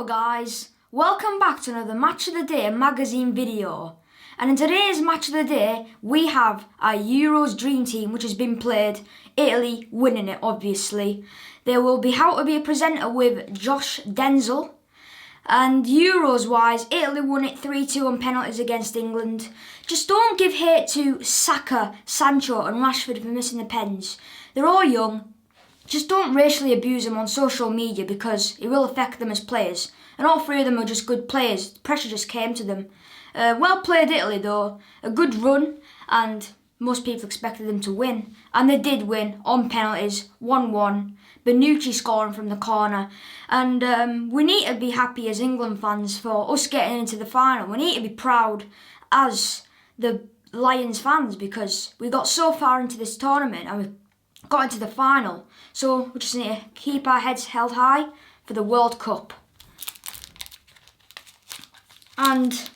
Hello guys, welcome back to another Match of the Day magazine video. And in today's Match of the Day, we have our Euros Dream Team which has been played, Italy winning it obviously. There will be How to Be a Presenter with Josh Denzel. And Euros wise, Italy won it 3-2 on penalties against England. Just don't give hate to Saka, Sancho and Rashford for missing the pens. They're all young. Just don't racially abuse them on social media because it will affect them as players. And all three of them are just good players. Pressure just came to them. Well played Italy though. A good run and most people expected them to win. And they did win on penalties, 1-1. Bonucci scoring from the corner. And we need to be happy as England fans for us getting into the final. We need to be proud as the Lions fans because we got so far into this tournament and we got into the final. So we just need to keep our heads held high for the World Cup. And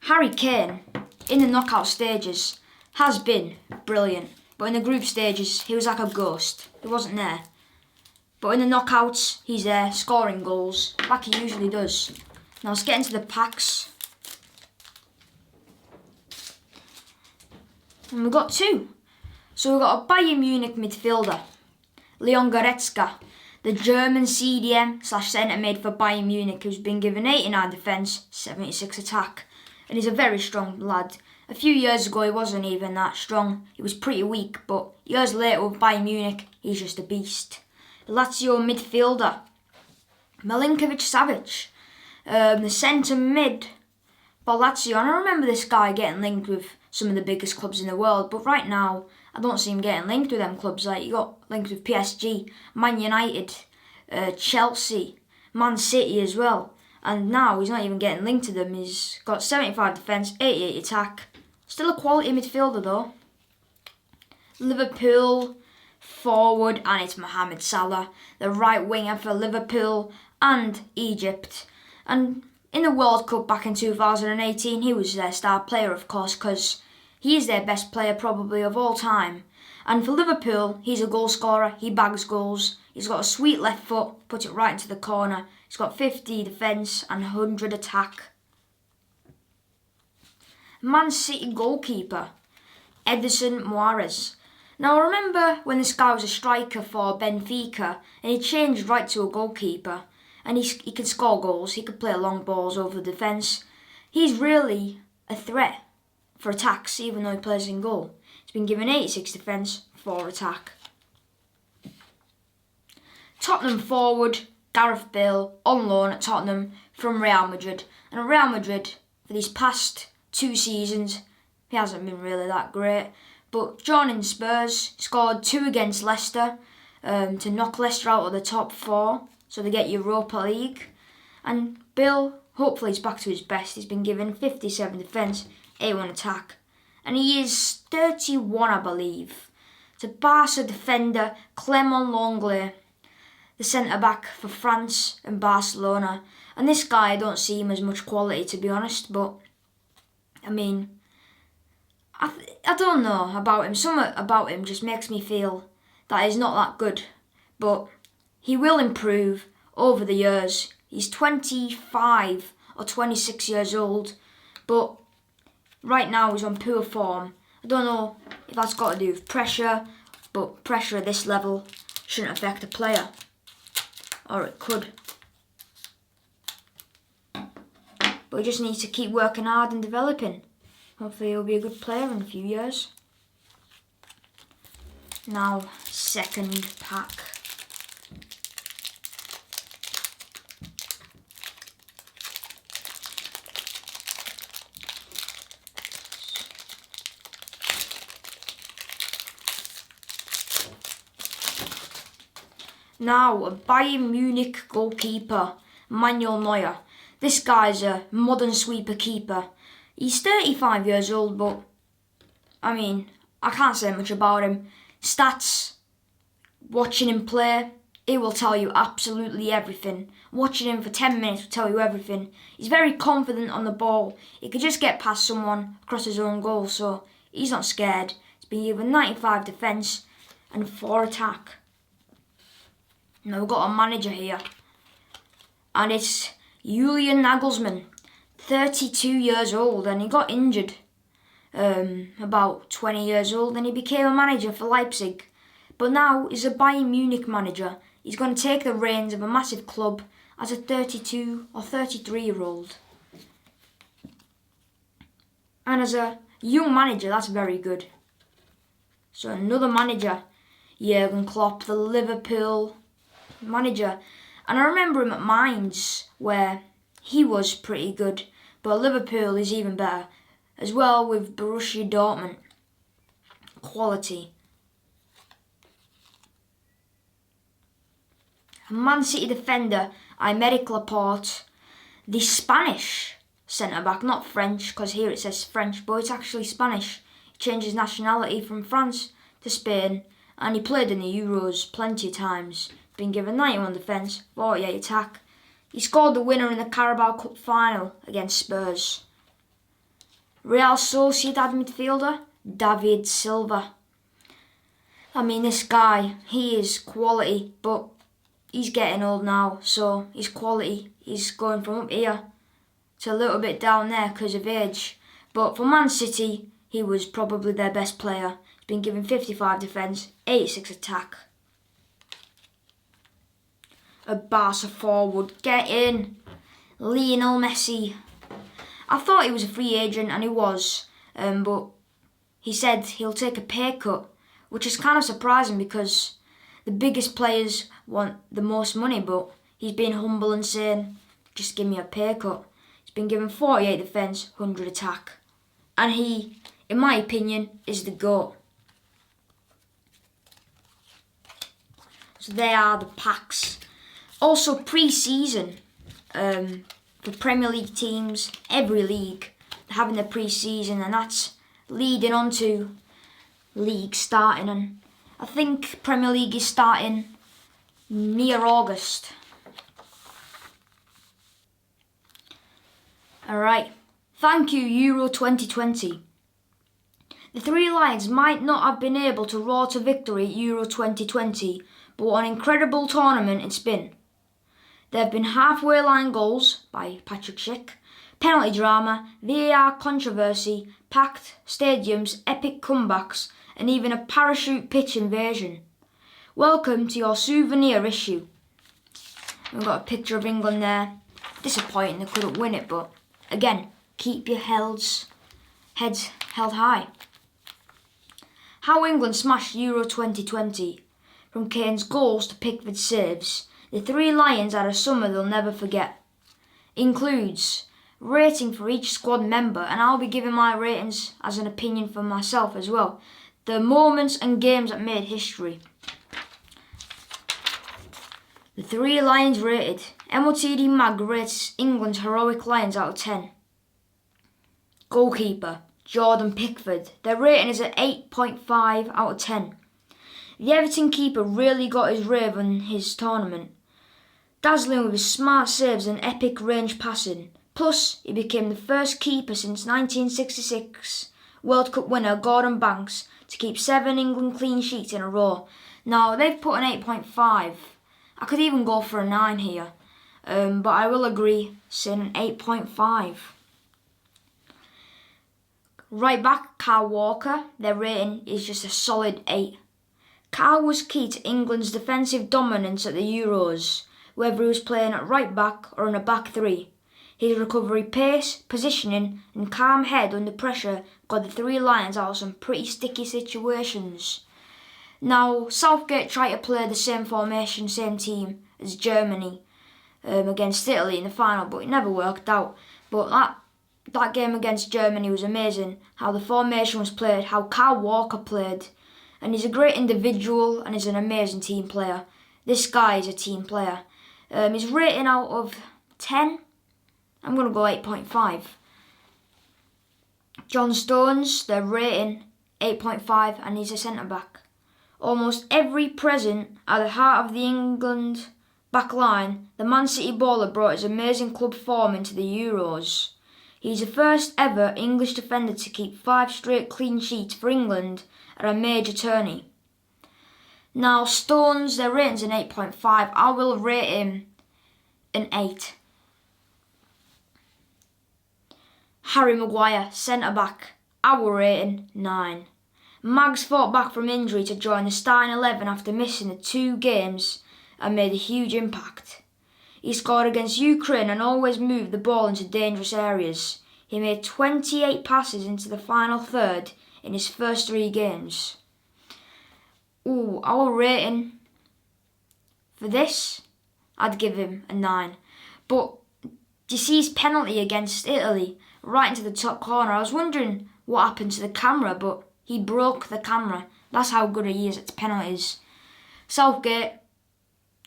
Harry Kane in the knockout stages has been brilliant. But in the group stages, he was like a ghost. He wasn't there. But in the knockouts, he's there scoring goals like he usually does. Now let's get into the packs. And we've got two. So we've got a Bayern Munich midfielder, Leon Goretzka, the German CDM/centre mid for Bayern Munich, who's been given 89 defence, 76 attack. And he's a very strong lad. A few years ago he wasn't even that strong. He was pretty weak, but years later with Bayern Munich, he's just a beast. The Lazio midfielder, Milinkovic-Savic, the centre mid for Lazio. And I remember this guy getting linked with some of the biggest clubs in the world, but right now I don't see him getting linked with them clubs. Like he got linked with PSG, Man United, Chelsea, Man City as well. And now he's not even getting linked to them. He's got 75 defence, 88 attack. Still a quality midfielder though. Liverpool forward, and it's Mohamed Salah, the right winger for Liverpool and Egypt. And in the World Cup back in 2018, he was their star player of course, because he is their best player probably of all time. And for Liverpool, he's a goal scorer, he bags goals. He's got a sweet left foot, puts it right into the corner. He's got 50 defence and 100 attack. Man City goalkeeper, Edison Moraes. Now I remember when this guy was a striker for Benfica and he changed right to a goalkeeper. And he can score goals, he could play long balls over the defence. He's really a threat for attacks, even though he plays in goal. He's been given 86 defence, 4 attack. Tottenham forward, Gareth Bale, on loan at Tottenham from Real Madrid. And Real Madrid, for these past 2 seasons, he hasn't been really that great. But joining Spurs, scored 2 against Leicester to knock Leicester out of the top 4. So they get Europa League. And Bale, hopefully he's back to his best. He's been given 57 defence, 81 attack. And he is 31, I believe. It's a Barca defender, Clément Lenglet, the centre-back for France and Barcelona. And this guy, I don't see him as much quality to be honest. But, I mean, I don't know about him. Something about him just makes me feel that he's not that good. But he will improve over the years. He's 25 or 26 years old, but right now he's on poor form. I don't know if that's got to do with pressure, but pressure at this level shouldn't affect a player. Or it could. But he just needs to keep working hard and developing. Hopefully he'll be a good player in a few years. Now, second pack. Now, a Bayern Munich goalkeeper, Manuel Neuer. This guy's a modern sweeper keeper. He's 35 years old, but, I mean, I can't say much about him. Stats, watching him play, it will tell you absolutely everything. Watching him for 10 minutes will tell you everything. He's very confident on the ball. He could just get past someone across his own goal, so he's not scared. He's been given 95 defence and 4 attack. Now we've got a manager here. and it's Julian Nagelsmann, 32 years old, and he got injured about 20 years old, and he became a manager for Leipzig. But now he's a Bayern Munich manager. He's going to take the reins of a massive club as a 32 or 33-year-old. And as a young manager, that's very good. So another manager, Jurgen Klopp, the Liverpool manager. And I remember him at Mainz, where he was pretty good. But Liverpool is even better. As well with Borussia Dortmund. Quality. A Man City defender, Aymeric Laporte. The Spanish centre-back, not French, because here it says French, but it's actually Spanish. He changed his nationality from France to Spain, and he played in the Euros plenty of times. Been given 91 defence, 48 attack. He scored the winner in the Carabao Cup final against Spurs. Real Sociedad midfielder, David Silva. I mean, this guy, he is quality, but he's getting old now, so his quality is going from up here to a little bit down there because of age. But for Man City, he was probably their best player. He's been given 55 defence, 86 attack. A Barca forward, get in, Lionel Messi. I thought he was a free agent, and he was, but he said he'll take a pay cut, which is kind of surprising because the biggest players want the most money, but he's being humble and saying, just give me a pay cut. He's been given 48 defence, 100 attack. And he, in my opinion, is the GOAT. So they are the packs. Also pre-season, for Premier League teams, every league, they're having their pre-season, and that's leading on to league starting. And I think Premier League is starting near August. Alright, thank you Euro 2020. The Three Lions might not have been able to roar to victory at Euro 2020, but what an incredible tournament it's been. There have been halfway line goals by Patrick Schick, penalty drama, VAR controversy, packed stadiums, epic comebacks, and even a parachute pitch invasion. Welcome to your souvenir issue. We've got a picture of England there. Disappointing they couldn't win it, but again, keep your heads held high. How England smashed Euro 2020. From Kane's goals to Pickford's saves, the Three Lions had a summer they'll never forget. Includes rating for each squad member, and I'll be giving my ratings as an opinion for myself as well. The moments and games that made history. The Three Lions rated. MOTD Mag rates England's heroic Lions out of 10. Goalkeeper, Jordan Pickford. Their rating is at 8.5 out of 10. The Everton keeper really got his rave on his tournament, dazzling with his smart saves and epic range passing. Plus, he became the first keeper since 1966 World Cup winner Gordon Banks to keep 7 England clean sheets in a row. Now, they've put an 8.5. I could even go for a 9 here, but I will agree, saying an 8.5. Right back, Kyle Walker. Their rating is just a solid 8. Kyle was key to England's defensive dominance at the Euros, whether he was playing at right back or in a back three. His recovery pace, positioning and calm head under pressure got the Three Lions out of some pretty sticky situations. Now, Southgate tried to play the same formation, same team as Germany against Italy in the final, but it never worked out. But that game against Germany was amazing, how the formation was played, how Kyle Walker played. And he's a great individual and he's an amazing team player. This guy is a team player. His rating out of 10, I'm going to go 8.5. John Stones, their rating 8.5, and he's a centre-back. Almost every present at the heart of the England back line, the Man City baller brought his amazing club form into the Euros. He's the first ever English defender to keep 5 straight clean sheets for England at a major tourney. Now, Stones, their rating's an 8.5. I will rate him an 8. Harry Maguire, centre-back, our rating 9. Mags fought back from injury to join the starting 11 after missing the 2 games and made a huge impact. He scored against Ukraine and always moved the ball into dangerous areas. He made 28 passes into the final third in his first 3 games. Our rating for this, I'd give him a 9. But do you see his penalty against Italy right into the top corner? I was wondering what happened to the camera, but he broke the camera. That's how good he is at penalties. Southgate,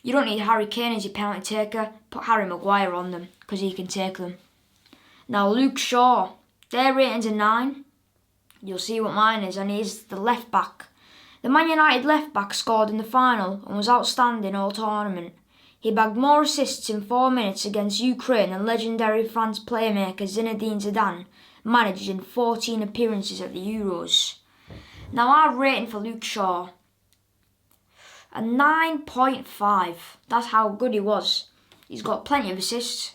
you don't need Harry Kane as your penalty taker. Put Harry Maguire on them because he can take them. Now Luke Shaw, their rating's a 9. You'll see what mine is, and he's the left back. The Man United left back scored in the final and was outstanding all tournament. He bagged more assists in 4 minutes against Ukraine than legendary France playmaker Zinedine Zidane managed in 14 appearances at the Euros. Now our rating for Luke Shaw, a 9.5. That's how good he was. He's got plenty of assists.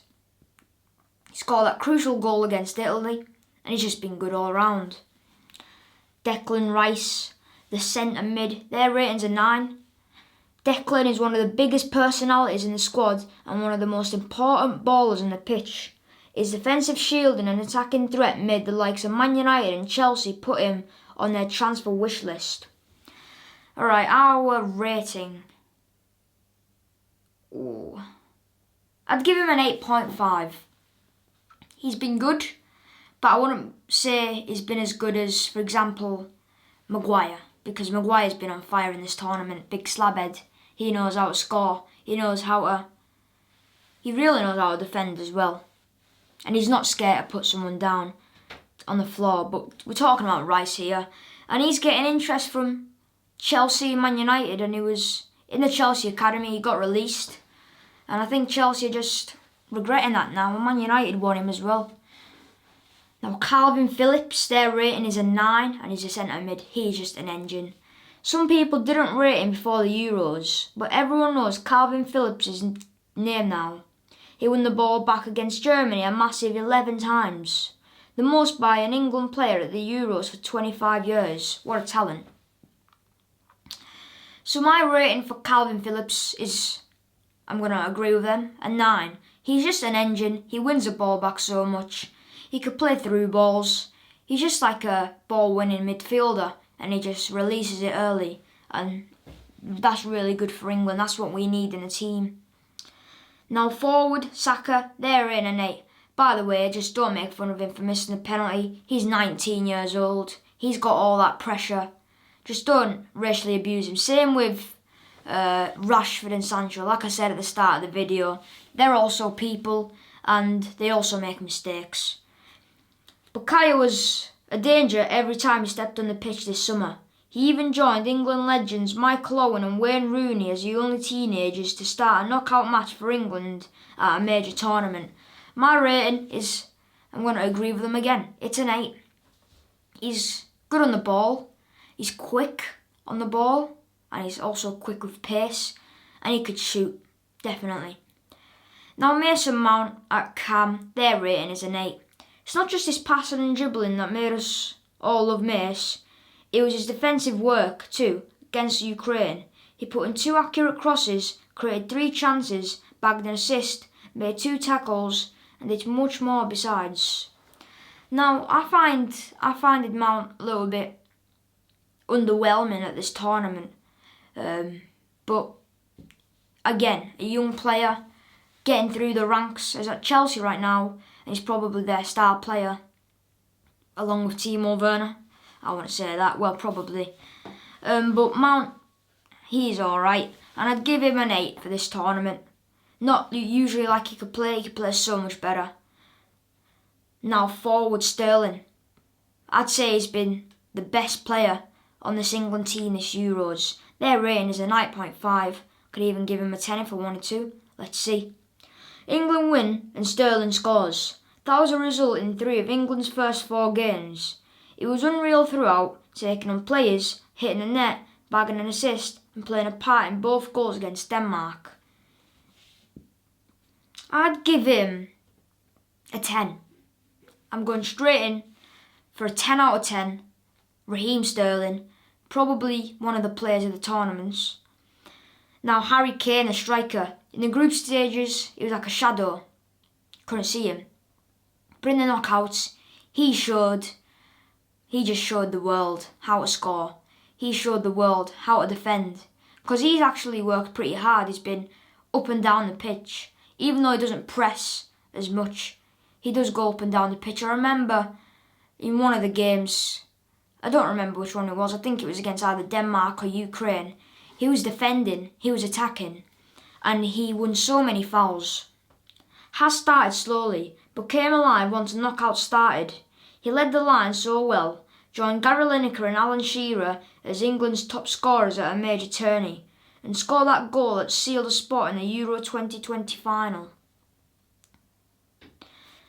He scored that crucial goal against Italy, and he's just been good all round. Declan Rice, the centre mid, their rating's a 9. Declan is one of the biggest personalities in the squad and one of the most important ballers on the pitch. His defensive shielding and attacking threat made the likes of Man United and Chelsea put him on their transfer wish list. Alright, our rating. I'd give him an 8.5. He's been good, but I wouldn't say he's been as good as, for example, Maguire, because Maguire's been on fire in this tournament. Big slabhead. He knows how to score. He really knows how to defend as well. And he's not scared to put someone down on the floor. But we're talking about Rice here. And he's getting interest from Chelsea and Man United. And he was in the Chelsea academy. He got released. And I think Chelsea are just regretting that now. And Man United want him as well. Now Calvin Phillips, their rating is a 9. And he's a centre mid. He's just an engine. Some people didn't rate him before the Euros, but everyone knows Calvin Phillips' name now. He won the ball back against Germany a massive 11 times. The most by an England player at the Euros for 25 years. What a talent. So my rating for Calvin Phillips is, I'm going to agree with them, a 9. He's just an engine. He wins the ball back so much. He could play through balls. He's just like a ball-winning midfielder. And he just releases it early. And that's really good for England. That's what we need in a team. Now forward, Saka, they're in an 8. By the way, just don't make fun of him for missing the penalty. He's 19 years old. He's got all that pressure. Just don't racially abuse him. Same with Rashford and Sancho. Like I said at the start of the video, they're also people and they also make mistakes. Bukayo was a danger every time he stepped on the pitch this summer. He even joined England legends Michael Owen and Wayne Rooney as the only teenagers to start a knockout match for England at a major tournament. My rating is, I'm going to agree with them again, it's an 8. He's good on the ball, he's quick on the ball, and he's also quick with pace, and he could shoot, definitely. Now Mason Mount at Cam, their rating is an 8. It's not just his passing and dribbling that made us all love Mace. It was his defensive work too, against Ukraine. He put in 2 accurate crosses, created 3 chances, bagged an assist, made 2 tackles, and did much more besides. Now, I find Mount a little bit underwhelming at this tournament. But again, a young player getting through the ranks. He's at Chelsea right now, and he's probably their star player, along with Timo Werner. I wouldn't say that, well, probably. But Mount, he's alright, and I'd give him an 8 for this tournament. Not usually like he could play so much better. Now forward Sterling. I'd say he's been the best player on this England team this Euros. Their rating is a 9.5. Could even give him a 10 if I wanted to. Let's see. England win and Sterling scores. That was a result in 3 of England's first 4 games. It was unreal throughout, taking on players, hitting the net, bagging an assist and playing a part in both goals against Denmark. I'd give him a 10. I'm going straight in for a 10 out of 10. Raheem Sterling, probably one of the players of the tournaments. Now Harry Kane, a striker. In the group stages, he was like a shadow. Couldn't see him. But in the knockouts, he just showed the world how to score. He showed the world how to defend. Because he's actually worked pretty hard. He's been up and down the pitch. Even though he doesn't press as much, he does go up and down the pitch. I remember in one of the games, I don't remember which one it was, I think it was against either Denmark or Ukraine, he was defending, he was attacking, and he won so many fouls. Has started slowly, but came alive once the knockout started. He led the line so well, joined Gary Lineker and Alan Shearer as England's top scorers at a major tourney, and scored that goal that sealed a spot in the Euro 2020 final.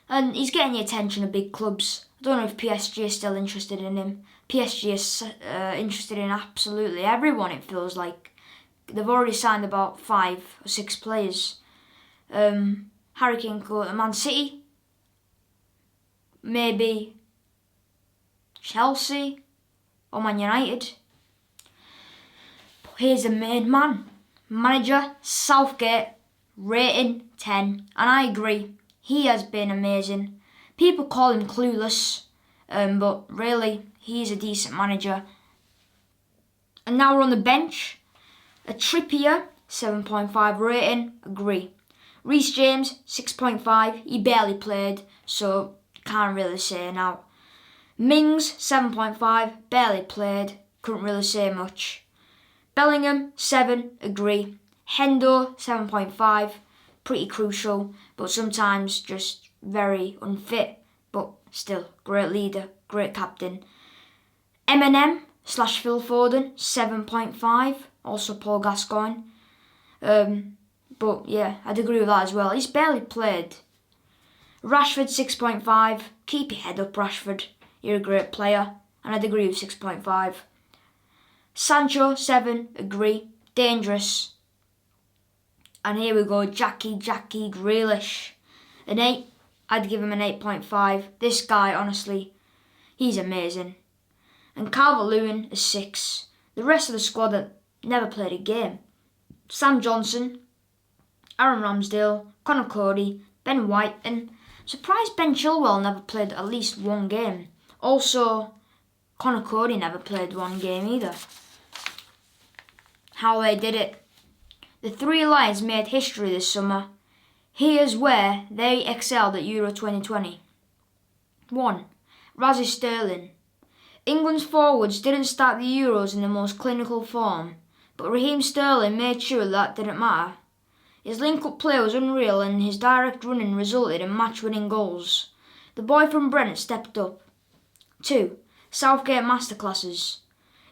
And he's getting the attention of big clubs. I don't know if PSG is still interested in him. PSG is interested in absolutely everyone, it feels like. They've already signed about 5 or 6 players. Harry Kane could go to Man City. Maybe Chelsea or Man United. But here's the main man. Manager Southgate, rating 10. And I agree, he has been amazing. People call him clueless, but really, he's a decent manager. And now we're on the bench. A Trippier, 7.5 rating, agree. Reece James, 6.5, he barely played, so can't really say now. Mings, 7.5, barely played, couldn't really say much. Bellingham, 7, agree. Hendo, 7.5, pretty crucial, but sometimes just very unfit, but still, great leader, great captain. Eminem/Phil Foden, 7.5, also Paul Gascoigne. But yeah, I'd agree with that as well. He's barely played. Rashford, 6.5, keep your head up, Rashford. You're a great player, and I'd agree with 6.5. Sancho, 7, agree, dangerous. And here we go, Jackie Grealish. An 8, I'd give him an 8.5. This guy, honestly, he's amazing. And Calvert-Lewin is 6. The rest of the squad that never played a game. Sam Johnson, Aaron Ramsdale, Connor Cody, Ben White, and surprised Ben Chilwell never played at least one game. Also, Connor Cody never played one game either. How they did it. The 3 Lions made history this summer. Here's where they excelled at Euro 2020. 1. Raheem Sterling. England's forwards didn't start the Euros in the most clinical form, but Raheem Sterling made sure that didn't matter. His link-up play was unreal and his direct running resulted in match-winning goals. The boy from Brent stepped up. 2. Southgate masterclasses.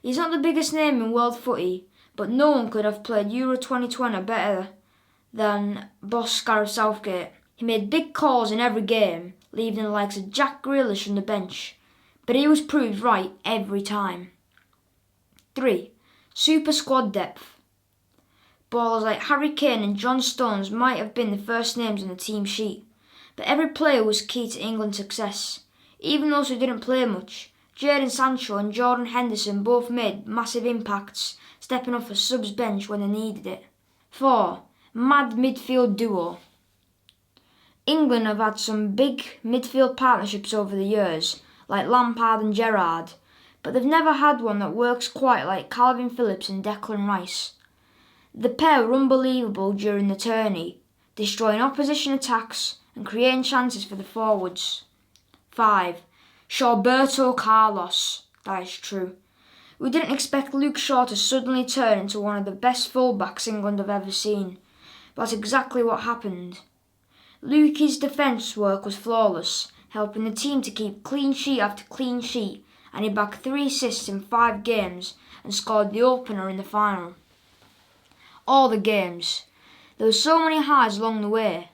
He's not the biggest name in world footy, but no one could have played Euro 2020 better than boss Gareth Southgate. He made big calls in every game, leaving the likes of Jack Grealish on the bench, but he was proved right every time. 3. Super squad depth. Ballers like Harry Kane and John Stones might have been the first names on the team sheet, but every player was key to England's success. Even those who didn't play much, Jadon Sancho and Jordan Henderson both made massive impacts, stepping off a subs bench when they needed it. 4. Mad midfield duo. England have had some big midfield partnerships over the years, like Lampard and Gerrard, but they've never had one that works quite like Calvin Phillips and Declan Rice. The pair were unbelievable during the tourney, destroying opposition attacks and creating chances for the forwards. 5. Roberto Carlos. That is true. We didn't expect Luke Shaw to suddenly turn into one of the best fullbacks England have ever seen, but that's exactly what happened. Lukey's defence work was flawless, helping the team to keep clean sheet after clean sheet, and he bagged 3 assists in 5 games and scored the opener in the final. All the games. There were so many highs along the way.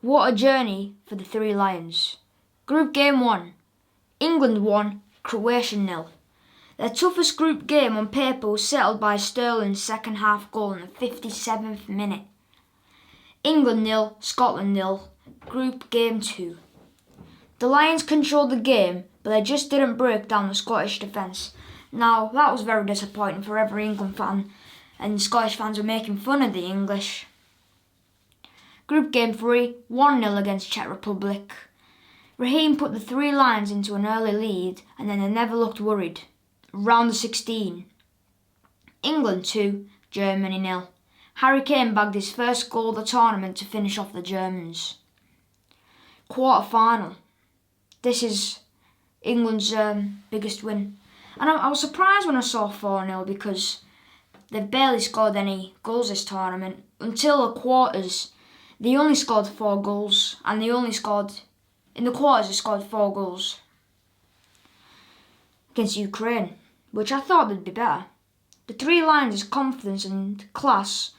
What a journey for the 3 Lions. Group Game 1. England 1, Croatia 0. Their toughest group game on paper was settled by Sterling's second half goal in the 57th minute. England 0, Scotland 0, Group Game 2. The Lions controlled the game, but they just didn't break down the Scottish defence. Now, that was very disappointing for every England fan, and Scottish fans were making fun of the English. Group Game 3, 1-0 against Czech Republic. Raheem put the three Lions into an early lead, and then they never looked worried. Round of 16. England 2, Germany 0. Harry Kane bagged his first goal of the tournament to finish off the Germans. Quarter-final. This is England's biggest win. And I was surprised when I saw 4-0 because they've barely scored any goals this tournament. Until the quarters, they only scored 4 goals. And they only scored, in the quarters, they scored 4 goals against Ukraine, which I thought would be better. The three Lions' confidence and class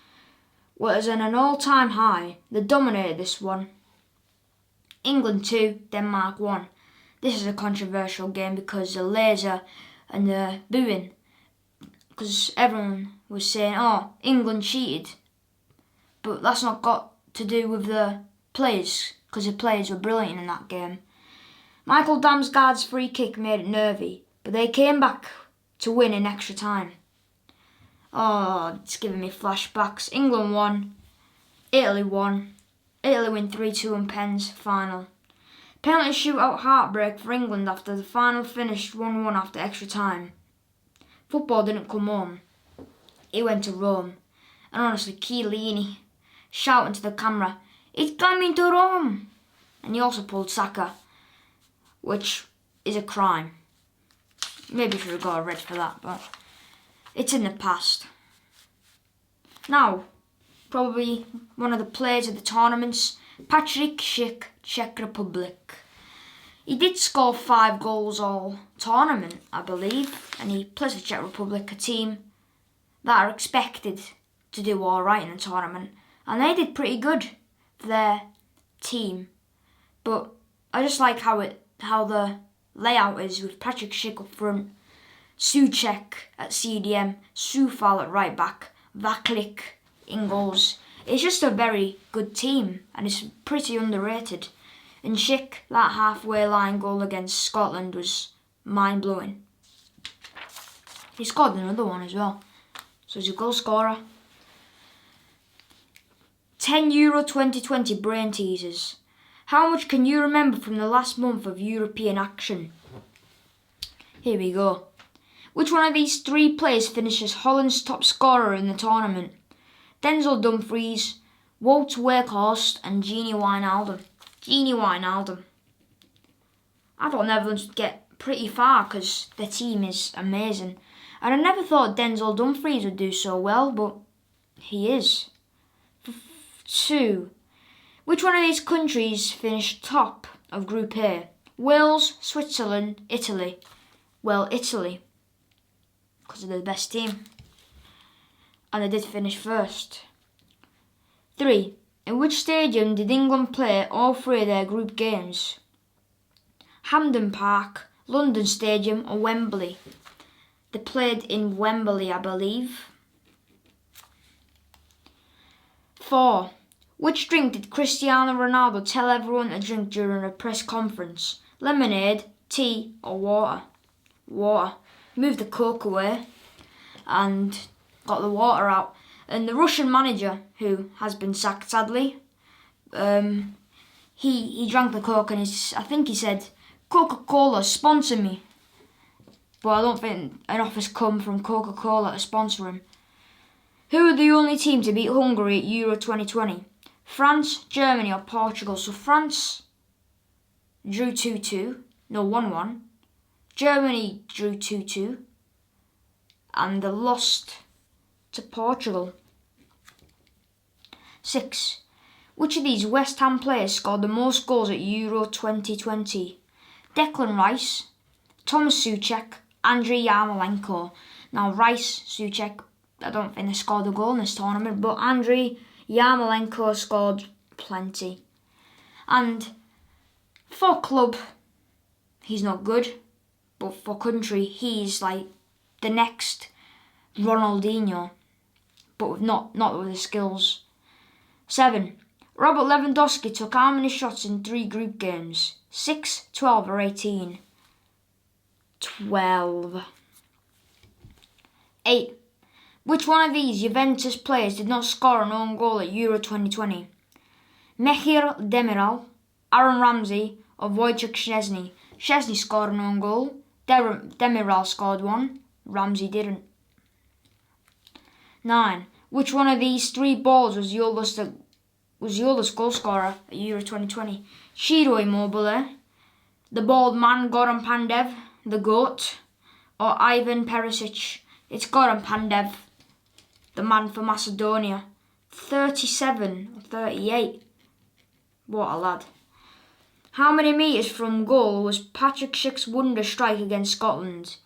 was at an all-time high. They dominated this one. England 2, Denmark 1. This is a controversial game because the laser and the booing, because everyone was saying, oh, England cheated. But that's not got to do with the players, because the players were brilliant in that game. Michael Damsgaard's free kick made it nervy, but they came back to win in extra time. Oh, it's giving me flashbacks. England won, Italy won. Italy win 3-2 in pens, final. Penalty shootout heartbreak for England after the final finished 1-1 after extra time. Football didn't come home. It went to Rome. And honestly, Chiellini shouting to the camera, "It's coming to Rome!" And he also pulled Saka, which is a crime. Maybe should have got a red for that, but it's in the past. Now, probably one of the players of the tournaments, Patrik Schick, Czech Republic. He did score 5 goals all tournament, I believe, and he plays for Czech Republic, a team that are expected to do alright in the tournament, and they did pretty good for their team. But I just like how the layout is with Patrik Schick up front, Souček at CDM, Soufal at right back, Vaklik in goals. It's just a very good team and it's pretty underrated. And Schick, that halfway line goal against Scotland was mind-blowing. He scored another one as well, so he's a goal scorer. 10 Euro 2020 brain teasers. How much can you remember from the last month of European action? Here we go. Which one of these 3 players finishes Holland's top scorer in the tournament? Denzel Dumfries, Wout Weghorst and Gini Wijnaldum. Gini Wijnaldum. I thought Netherlands would get pretty far because their team is amazing. And I never thought Denzel Dumfries would do so well, but he is. 2. Which one of these countries finished top of Group A? Wales, Switzerland, Italy. Well, Italy, because they're the best team. And they did finish first. 3. In which stadium did England play all 3 of their group games? Hampden Park, London Stadium or Wembley? They played in Wembley, I believe. 4. Which drink did Cristiano Ronaldo tell everyone to drink during a press conference? Lemonade, tea or water? Water. He moved the Coke away and got the water out. And the Russian manager, who has been sacked sadly, he drank the Coke and I think he said, "Coca-Cola, sponsor me." But I don't think an offer's come from Coca-Cola to sponsor him. Who are the only team to beat Hungary at Euro 2020? France, Germany or Portugal? So France drew 1-1. Germany drew 2-2. And they lost to Portugal. 6. Which of these West Ham players scored the most goals at Euro 2020? Declan Rice, Thomas Souček, Andriy Yarmolenko. Now Rice, Souček, I don't think they scored a goal in this tournament, but Andriy Yarmolenko scored plenty. And for club, he's not good, but for country, he's like the next Ronaldinho, but not with the skills. 7. Robert Lewandowski took how many shots in 3 group games? 6, 12 or 18? 12. 8. Which one of these Juventus players did not score an own goal at Euro 2020? Mechir Demiral, Aaron Ramsey or Wojciech Szczesny? Szczesny scored an own goal. Demiral scored one. Ramsey didn't. 9. Which one of these 3 balls was Yola's goal scorer at Euro 2020? Ciro Immobile, the bald man Goran Pandev, the GOAT, or Ivan Perisic? It's Goran Pandev, the man for Macedonia. 37 or 38. What a lad. How many metres from goal was Patrick Schick's wonder strike against Scotland?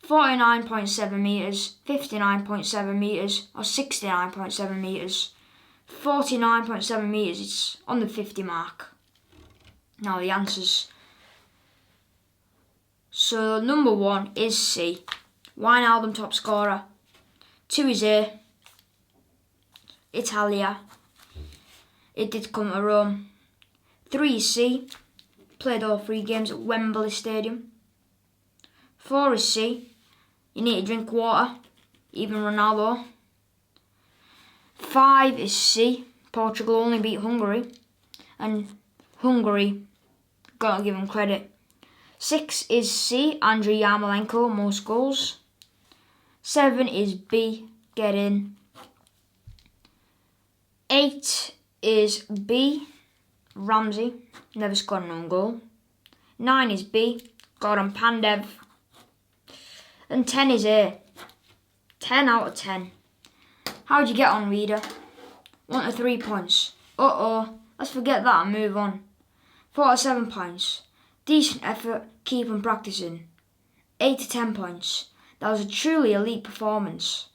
49.7 metres, 59.7 metres or 69.7 metres? 49.7 metres, it's on the 50 mark. Now the answers. So number 1 is C, Wijnaldum top scorer. 2 is A, Italia. It did come to Rome. 3 is C, played all 3 games at Wembley Stadium. 4 is C, you need to drink water, even Ronaldo. 5 is C, Portugal only beat Hungary, and Hungary, gotta give him credit. 6 is C, Andriy Yarmolenko, most goals. 7 is B, get in. 8 is B, Ramsey, never scored an own goal. 9 is B, Goran Pandev. And 10 is A. 10 out of 10. How'd you get on, reader? 1 to 3 points. Let's forget that and move on. 4 to 7 points. Decent effort, keep on practising. 8 to 10 points. That was a truly elite performance.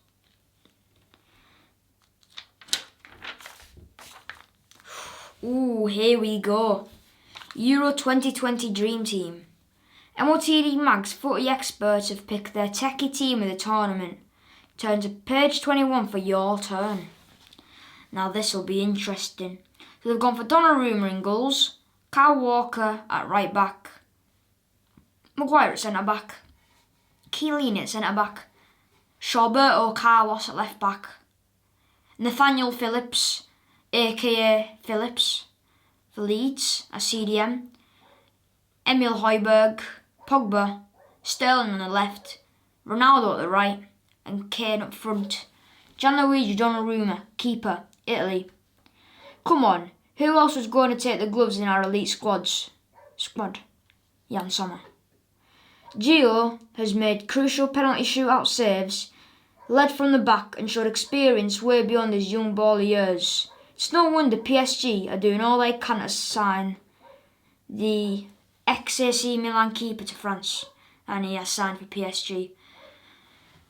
Ooh, here we go. Euro 2020 Dream Team. MOTD Mag's footy experts have picked their techie team of the tournament. Turn to page 21 for your turn. Now this will be interesting. So they've gone for Donnarumma in goals, Kyle Walker at right back, Maguire at centre back, Chiellini at centre back, Roberto Carlos at left back, Nathaniel Phillips, aka Phillips, for Leeds at CDM, Emil Højbjerg, Pogba, Sterling on the left, Ronaldo at the right, and Kane up front. Gianluigi Donnarumma, keeper, Italy. Come on, who else was going to take the gloves in our elite squad? Jan Sommer. Gio has made crucial penalty shootout saves, led from the back and showed experience way beyond his young ball years. It's no wonder PSG are doing all they can to sign the ex-AC Milan keeper to France, and he has signed for PSG.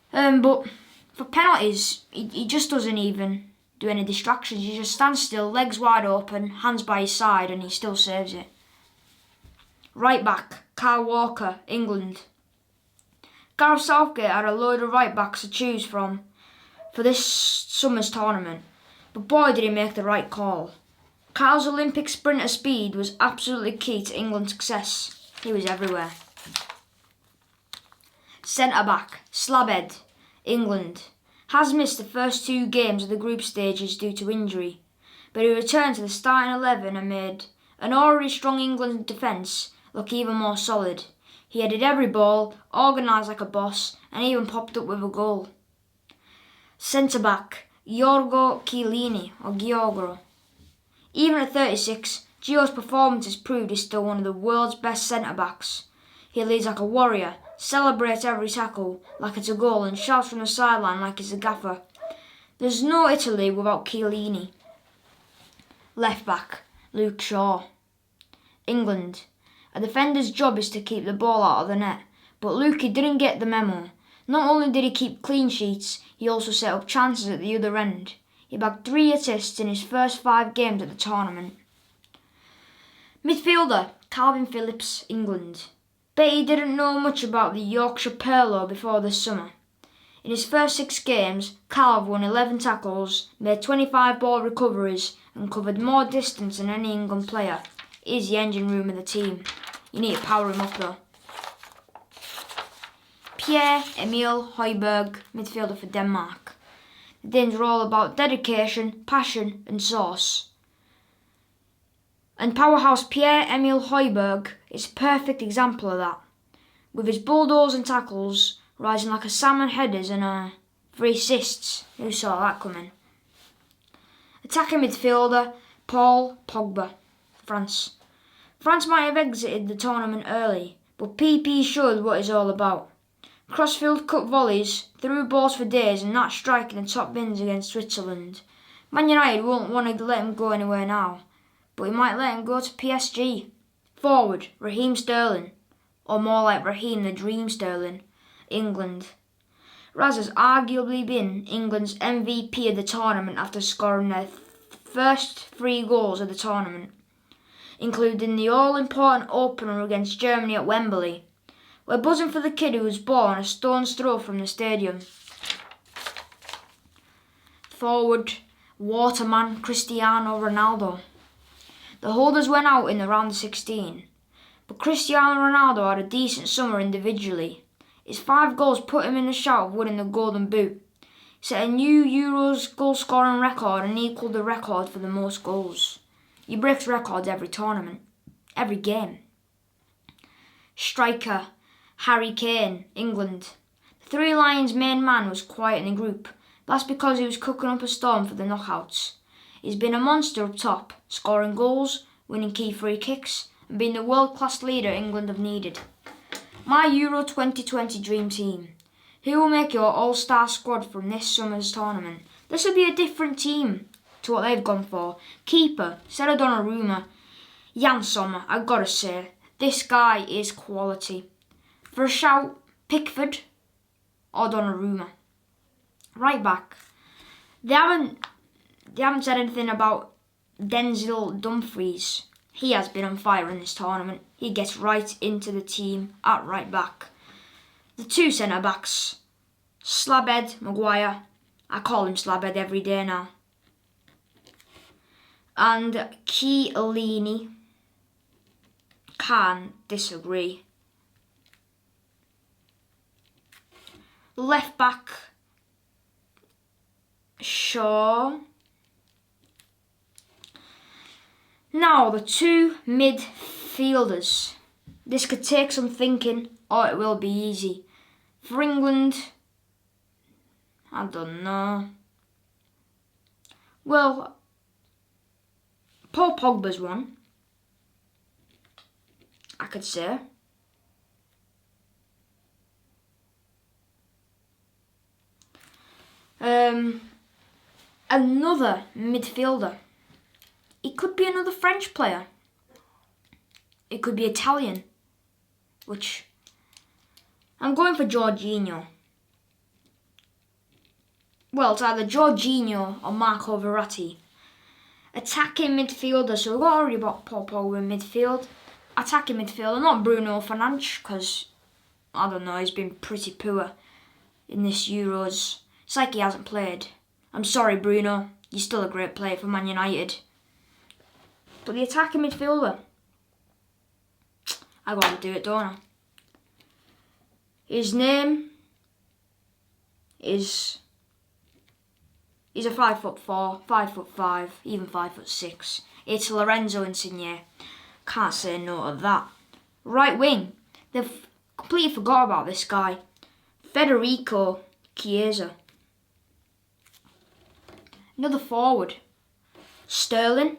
But for penalties, he just doesn't even do any distractions. He just stands still, legs wide open, hands by his side, and he still saves it. Right back, Kyle Walker, England. Gareth Southgate had a load of right backs to choose from for this summer's tournament, but boy did he make the right call. Kyle's Olympic sprinter speed was absolutely key to England's success. He was everywhere. Centre back, Slabhead, England. Has missed the first 2 games of the group stages due to injury, but he returned to the starting 11 and made an already strong England defence look even more solid. He headed every ball, organised like a boss, and even popped up with a goal. Centre back, Giorgio Chiellini, or Giorgio. Even at 36, Gio's performances proved he's still one of the world's best centre backs. He leads like a warrior, celebrates every tackle like it's a goal, and shouts from the sideline like it's a gaffer. There's no Italy without Chiellini. Left back, Luke Shaw. England. A defender's job is to keep the ball out of the net, but Lukey didn't get the memo. Not only did he keep clean sheets, he also set up chances at the other end. He bagged 3 assists in his first 5 games at the tournament. Midfielder, Calvin Phillips, England. Bet he didn't know much about the Yorkshire Pirlo before this summer. In his first 6 games, Calv won 11 tackles, made 25 ball recoveries and covered more distance than any England player. He's the engine room of the team. You need to power him up though. Pierre-Emile Højbjerg, midfielder for Denmark. The Danes are all about dedication, passion and sauce. And powerhouse Pierre-Emile Højbjerg is a perfect example of that. With his bulldozing tackles, rising like a salmon headers and 3 assists. Who saw that coming? Attacking midfielder Paul Pogba, France. France might have exited the tournament early, but PP showed what it's all about. Crossfield cut volleys, through balls for days and not striking the top bins against Switzerland. Man United won't want to let him go anywhere now, but he might let him go to PSG. Forward, Raheem Sterling, or more like Raheem the Dream Sterling, England. Raz has arguably been England's MVP of the tournament after scoring their first 3 goals of the tournament, including the all-important opener against Germany at Wembley. We're buzzing for the kid who was born a stone's throw from the stadium. Forward, waterman Cristiano Ronaldo. The holders went out in the round of 16, but Cristiano Ronaldo had a decent summer individually. His 5 goals put him in the shout of winning the Golden Boot. He set a new Euros goal-scoring record and equalled the record for the most goals. He breaks records every tournament, every game. Striker, Harry Kane, England. The Three Lions' main man was quiet in the group. That's because he was cooking up a storm for the knockouts. He's been a monster up top, scoring goals, winning key free kicks, and being the world-class leader England have needed. My Euro 2020 dream team. Who will make your all-star squad from this summer's tournament? This will be a different team to what they've gone for. Keeper, instead of Donnarumma. Jan Sommer, I've got to say, this guy is quality. For a shout, Pickford or Donnarumma. Right back. They haven't said anything about Denzel Dumfries. He has been on fire in this tournament. He gets right into the team at right back. The 2 centre-backs, Slabhead, Maguire. I call him Slabhead every day now. And Chiellini. Can't disagree. Left back, Shaw. Now the 2 midfielders. This could take some thinking or it will be easy. For England, I don't know. Well, Paul Pogba's one, I could say. Another midfielder. It could be another French player. It could be Italian, which I'm going for Jorginho. Well, it's either Jorginho or Marco Verratti. Attacking midfielder, so we've already got Paul Pogba in midfield. Attacking midfielder, not Bruno Fernandes, because, I don't know, he's been pretty poor in this Euros. It's like he hasn't played. I'm sorry, Bruno. You're still a great player for Man United. But the attacking midfielder, I gotta do it, don't I? His name is... He's a 5'4", 5'5", even 5'6". It's Lorenzo Insigne. Can't say no to that. Right wing. They've completely forgot about this guy. Federico Chiesa. Another forward. Sterling.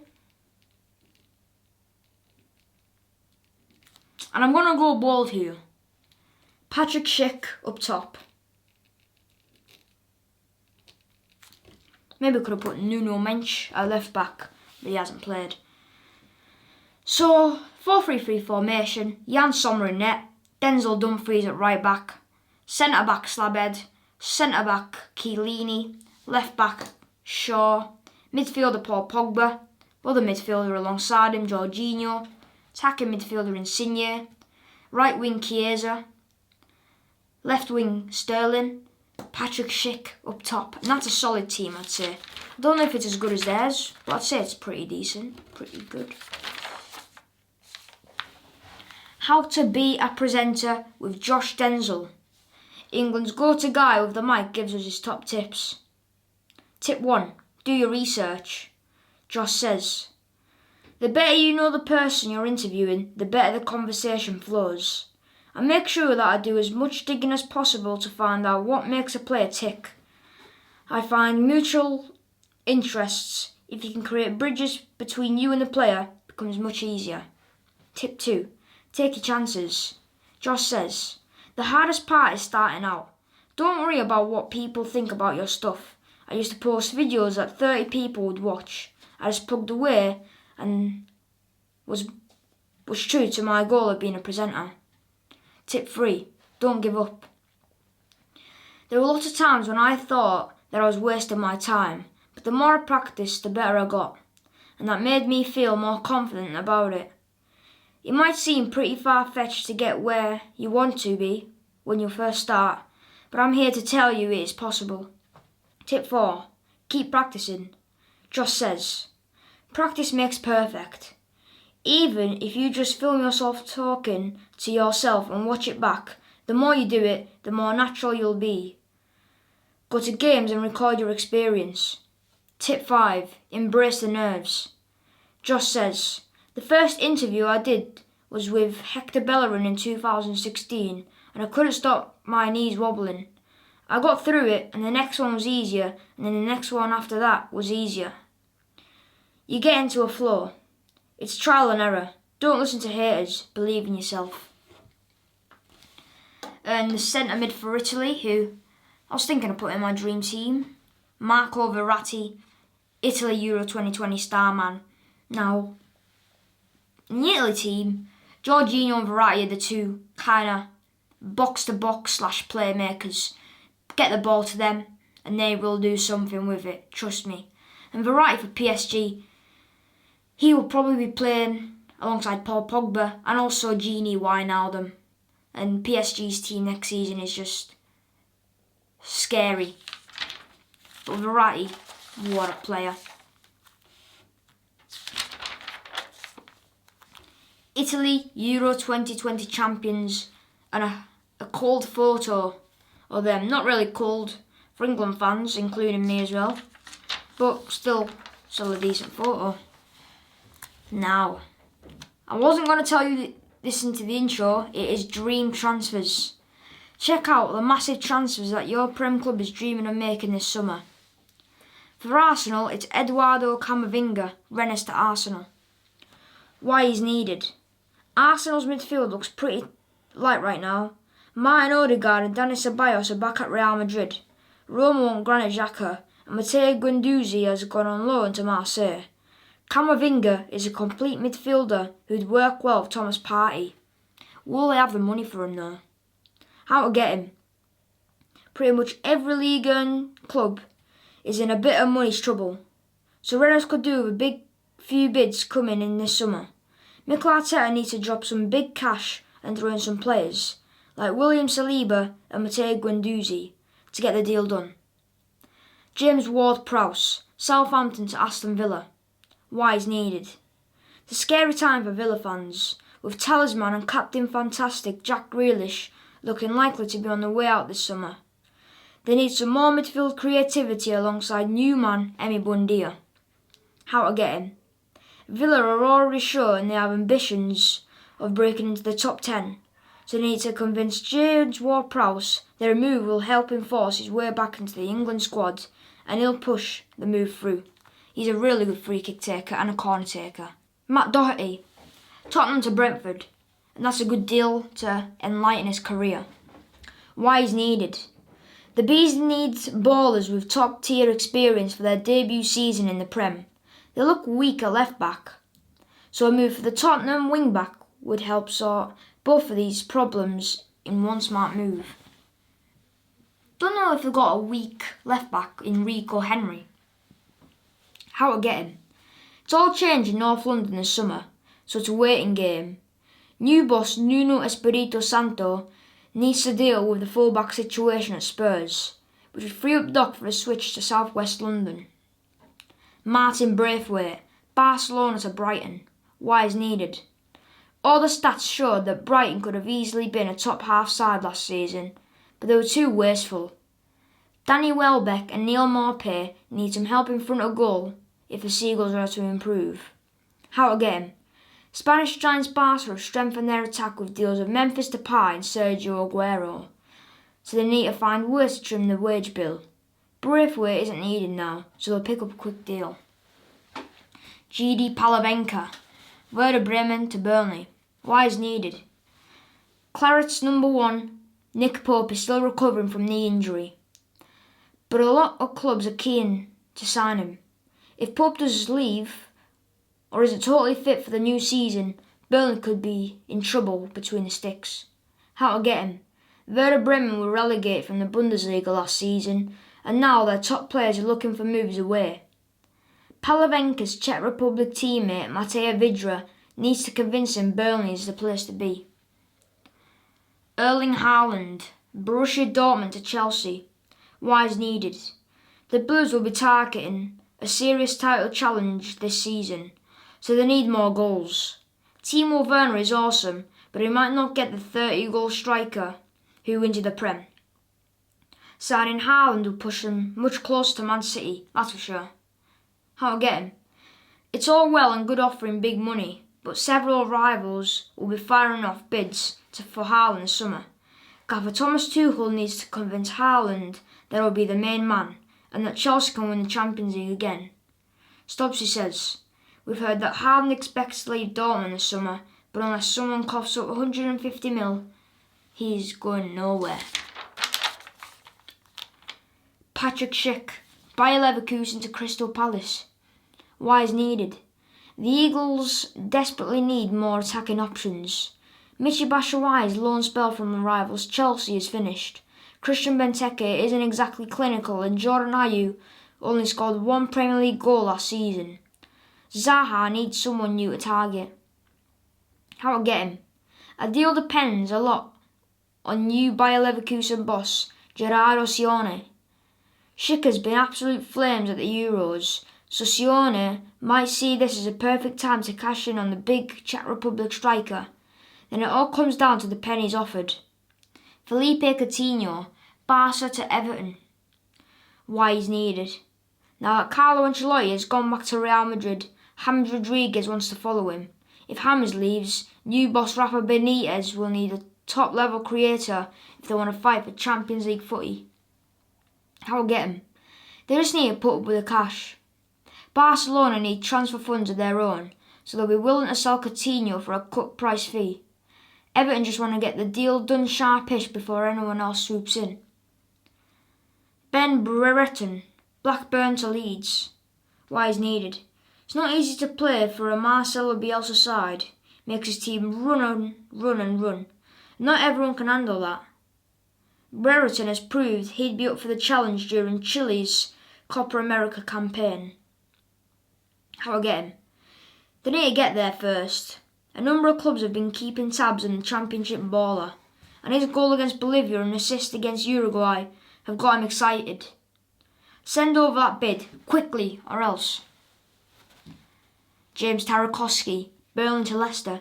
And I'm going to go bold here. Patrick Schick up top. Maybe we could have put Nuno Mensch at left back, but he hasn't played. So, 4-3-3 formation. Jan Sommer in net. Denzel Dumfries at right back. Centre back Slabhead. Centre back Chiellini. Left back Shaw. Midfielder Paul Pogba. Other midfielder alongside him, Jorginho. Attacking midfielder Insigne. Right wing Chiesa. Left wing Sterling. Patrick Schick up top, and that's a solid team, I'd say. I don't know if it's as good as theirs, but I'd say it's pretty decent, pretty good. How to be a presenter with Josh Denzel. England's go-to guy with the mic gives us his top tips. Tip 1. Do your research. Josh says, the better you know the person you're interviewing, the better the conversation flows. I make sure that I do as much digging as possible to find out what makes a player tick. I find mutual interests. If you can create bridges between you and the player, it becomes much easier. Tip 2. Take your chances. Josh says, the hardest part is starting out. Don't worry about what people think about your stuff. I used to post videos that 30 people would watch. I just plugged away and was true to my goal of being a presenter. Tip 3. Don't give up. There were lots of times when I thought that I was wasting my time, but the more I practiced, the better I got, and that made me feel more confident about it. It might seem pretty far-fetched to get where you want to be when you first start, but I'm here to tell you it is possible. Tip 4. Keep practicing. Josh says, practice makes perfect. Even if you just film yourself talking to yourself and watch it back, the more you do it, the more natural you'll be. Go to games and record your experience. Tip 5. Embrace the nerves. Josh says, the first interview I did was with Hector Bellerin in 2016, and I couldn't stop my knees wobbling. I got through it, and the next one was easier, and then the next one after that was easier. You get into a flow. It's trial and error. Don't listen to haters. Believe in yourself. And the centre mid for Italy, who I was thinking of putting in my dream team, Marco Verratti, Italy Euro 2020 star man. Now, in the Italy team, Jorginho and Verratti are the two kind of box-to-box / playmakers. Get the ball to them and they will do something with it, trust me. And Verratti for PSG, he will probably be playing alongside Paul Pogba and also Gini Wijnaldum. And PSG's team next season is just scary. But Verratti, what a player. Italy Euro 2020 champions, and a cold photo of them. Not really cold for England fans, including me as well, but still a decent photo. Now, I wasn't going to tell you this into the intro, it is dream transfers. Check out the massive transfers that your Prem club is dreaming of making this summer. For Arsenal, it's Eduardo Camavinga, Rennes to Arsenal. Why he's needed. Arsenal's midfield looks pretty light right now. Martin Odegaard and Dani Ceballos are back at Real Madrid. Roma want Granit Xhaka, and Matteo Guendouzi has gone on loan to Marseille. Camavinga is a complete midfielder who'd work well with Thomas Partey. Will they have the money for him though? How to get him? Pretty much every league and club is in a bit of money's trouble, so Rennes could do with a big few bids coming in this summer. Mikel Arteta needs to drop some big cash and throw in some players, like William Saliba and Matteo Guendouzi, to get the deal done. James Ward-Prowse, Southampton to Aston Villa. Why is needed. It's a scary time for Villa fans, with talisman and captain fantastic Jack Grealish looking likely to be on the way out this summer. They need some more midfield creativity alongside new man Emi Buendia. How to get him? Villa are already showing they have ambitions of breaking into the top 10, so they need to convince James Ward-Prowse that a move will help him force his way back into the England squad, and he'll push the move through. He's a really good free kick taker and a corner taker. Matt Doherty, Tottenham to Brentford, and that's a good deal to enlighten his career. Why he's needed. The Bees need ballers with top tier experience for their debut season in the Prem. They look weak at left back, so a move for the Tottenham wing back would help sort both of these problems in one smart move. Don't know if they've got a weak left back in Rico Henry. How to get him? It's all changed in North London this summer, so it's a waiting game. New boss Nuno Espirito Santo needs to deal with the fullback situation at Spurs. which would free up Doc for a switch to South West London. Martin Braithwaite, Barcelona to Brighton. Why is needed? All the stats showed that Brighton could have easily been a top half side last season, but they were too wasteful. Danny Welbeck and Neil Maupay need some help in front of goal if the Seagulls are to improve. How to get him? Spanish giants Barca have strengthened their attack with deals of Memphis Depay and Sergio Aguero, so they need to find ways to trim the wage bill. Braithwaite isn't needed now, so they'll pick up a quick deal. GD Palavenka, Werder Bremen to Burnley. Why is needed? Claret's number one, Nick Pope, is still recovering from knee injury, but a lot of clubs are keen to sign him. If Pope does leave, or isn't totally fit for the new season, Burnley could be in trouble between the sticks. How to get him? Werder Bremen were relegated from the Bundesliga last season, and now their top players are looking for moves away. Palavenka's Czech Republic teammate Matej Vidra needs to convince him Burnley is the place to be. Erling Haaland, Borussia Dortmund to Chelsea. Why is needed? The Blues will be targeting a serious title challenge this season, so they need more goals. Timo Werner is awesome, but he might not get the 30-goal striker who wins the Prem. Signing Haaland will push them much closer to Man City, that's for sure. How to get him? It's all well and good offering big money, but several rivals will be firing off bids for Haaland this summer. Gaffer Thomas Tuchel needs to convince Haaland that he'll be the main man and that Chelsea can win the Champions League again. Stubbsy says, "We've heard that Haaland expects to leave Dortmund this summer, but unless someone coughs up 150 mil, he's going nowhere." Patrick Schick, Bayer Leverkusen to Crystal Palace. Why is needed? The Eagles desperately need more attacking options. Michy Batshuayi's loan spell from the rivals Chelsea is finished. Christian Benteke isn't exactly clinical, and Jordan Ayew only scored one Premier League goal last season. Zaha needs someone new to target. How to get him? A deal depends a lot on new Bayer Leverkusen boss Gerardo Sione. Schick has been absolute flames at the Euros, so Sione might see this as a perfect time to cash in on the big Czech Republic striker. Then it all comes down to the pennies offered. Felipe Coutinho, Barca to Everton. Why he's needed? Now that Carlo Ancelotti has gone back to Real Madrid, James Rodriguez wants to follow him. If James leaves, new boss Rafa Benitez will need a top-level creator if they want to fight for Champions League footy. How to get him? They just need to put up with the cash. Barcelona need transfer funds of their own, so they'll be willing to sell Coutinho for a cut-price fee. Everton just want to get the deal done sharpish before anyone else swoops in. Ben Brereton, Blackburn to Leeds. Why is needed? It's not easy to play for a Marcelo Bielsa side. Makes his team run and run. Not everyone can handle that. Brereton has proved he'd be up for the challenge during Chile's Copa America campaign. How to get him? They need to get there first. A number of clubs have been keeping tabs on the Championship baller, and his goal against Bolivia and assist against Uruguay have got him excited. Send over that bid, quickly, or else. James Tarkowski, Burnley to Leicester.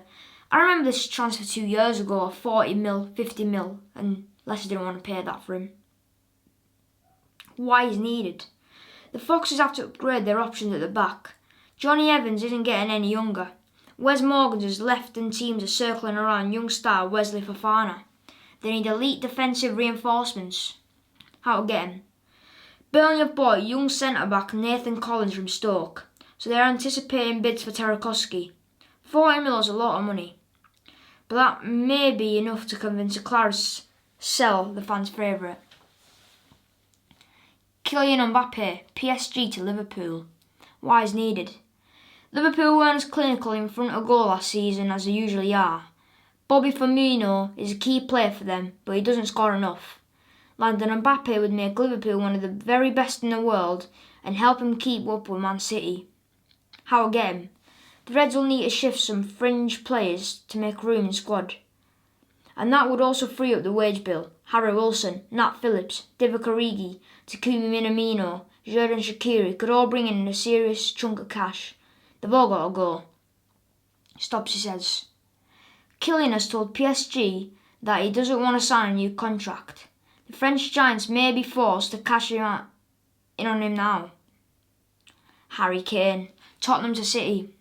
I remember this transfer 2 years ago of 40 mil, 50 mil, and Leicester didn't want to pay that for him. Why is needed? The Foxes have to upgrade their options at the back. Johnny Evans isn't getting any younger. Wes Morgan has left and teams are circling around young star Wesley Fofana. They need elite defensive reinforcements. How to get him? Burnley have bought young centre-back Nathan Collins from Stoke, so they are anticipating bids for Tarkowski. 40 mil is a lot of money, but that may be enough to convince a Claris sell the fans' favourite. Kylian Mbappe, PSG to Liverpool. Why is needed? Liverpool weren't as clinical in front of goal last season as they usually are. Bobby Firmino is a key player for them, but he doesn't score enough. Landon Mbappe would make Liverpool one of the very best in the world and help him keep up with Man City. How to get him? The Reds will need to shift some fringe players to make room in squad. And that would also free up the wage bill. Harry Wilson, Nat Phillips, Divock Origi, Takumi Minamino, Xherdan Shaqiri could all bring in a serious chunk of cash. They've all got to go. Stopsy says. Kylian has told PSG that he doesn't want to sign a new contract. The French giants may be forced to cash in on him now. Harry Kane, Tottenham to City.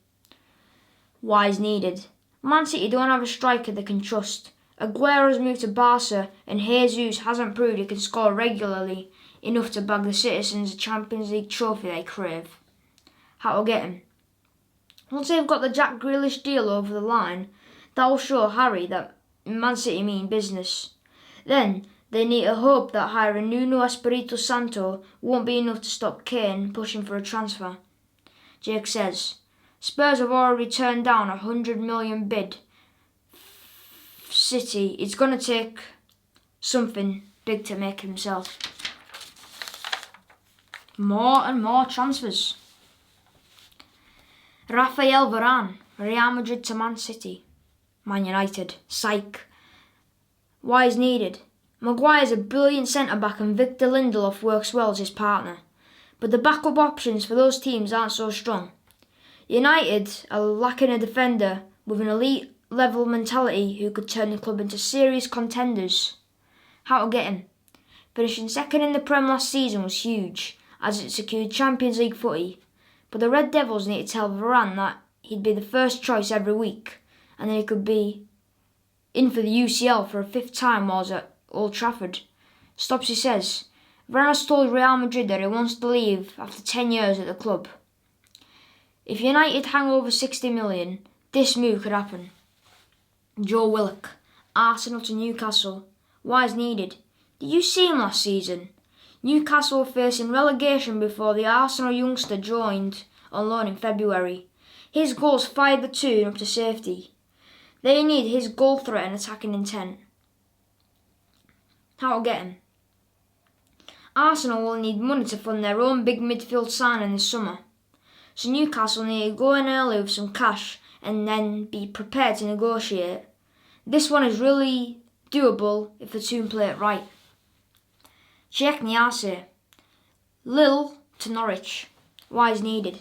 Why is needed? Man City don't have a striker they can trust. Aguero's moved to Barca and Jesus hasn't proved he can score regularly enough to bag the citizens a Champions League trophy they crave. How to get him? Once they've got the Jack Grealish deal over the line, that will show Harry that Man City mean business. Then they need to hope that hiring Nuno Espirito Santo won't be enough to stop Kane pushing for a transfer. Jake says, Spurs have already turned down a £100 million bid. City, it's going to take something big to make himself. More and more transfers. Rafael Varane, Real Madrid to Man City. Man United, psych. Why is needed? Maguire's a brilliant centre-back and Victor Lindelof works well as his partner. But the backup options for those teams aren't so strong. United are lacking a defender with an elite level mentality who could turn the club into serious contenders. How to get him? Finishing second in the Prem last season was huge, as it secured Champions League footy. But the Red Devils need to tell Varane that he'd be the first choice every week, and then he could be in for the UCL for a fifth time while at Old Trafford. Stopsy says, Varane has told Real Madrid that he wants to leave after 10 years at the club. If United hang over 60 million, this move could happen. Joe Willock, Arsenal to Newcastle. Why is needed? Did you see him last season? Newcastle were facing relegation before the Arsenal youngster joined on loan in February. His goals fired the two up to safety. They need his goal threat and attacking intent. How to get him? Arsenal will need money to fund their own big midfield signing this summer. So Newcastle need to go in early with some cash and then be prepared to negotiate. This one is really doable if the two play it right. CZECH Repúblic. Lille to Norwich. Why is needed?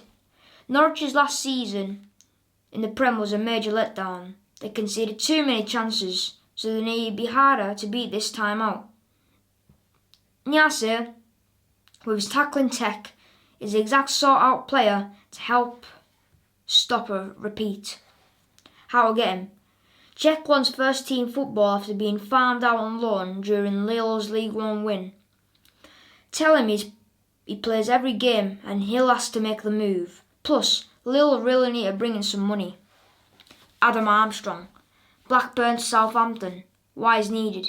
Norwich's last season in the Prem was a major letdown. They conceded too many chances, so they need to be harder to beat this time out. Niasse, with his tackling tech, is the exact sort-out player to help stop a repeat. How to get him? CZECH wants first-team football after being farmed out on loan during Lille's League One win. Tell him he plays every game and he'll ask to make the move. Plus, Lille really need to bring in some money. Adam Armstrong, Blackburn to Southampton. Why is needed?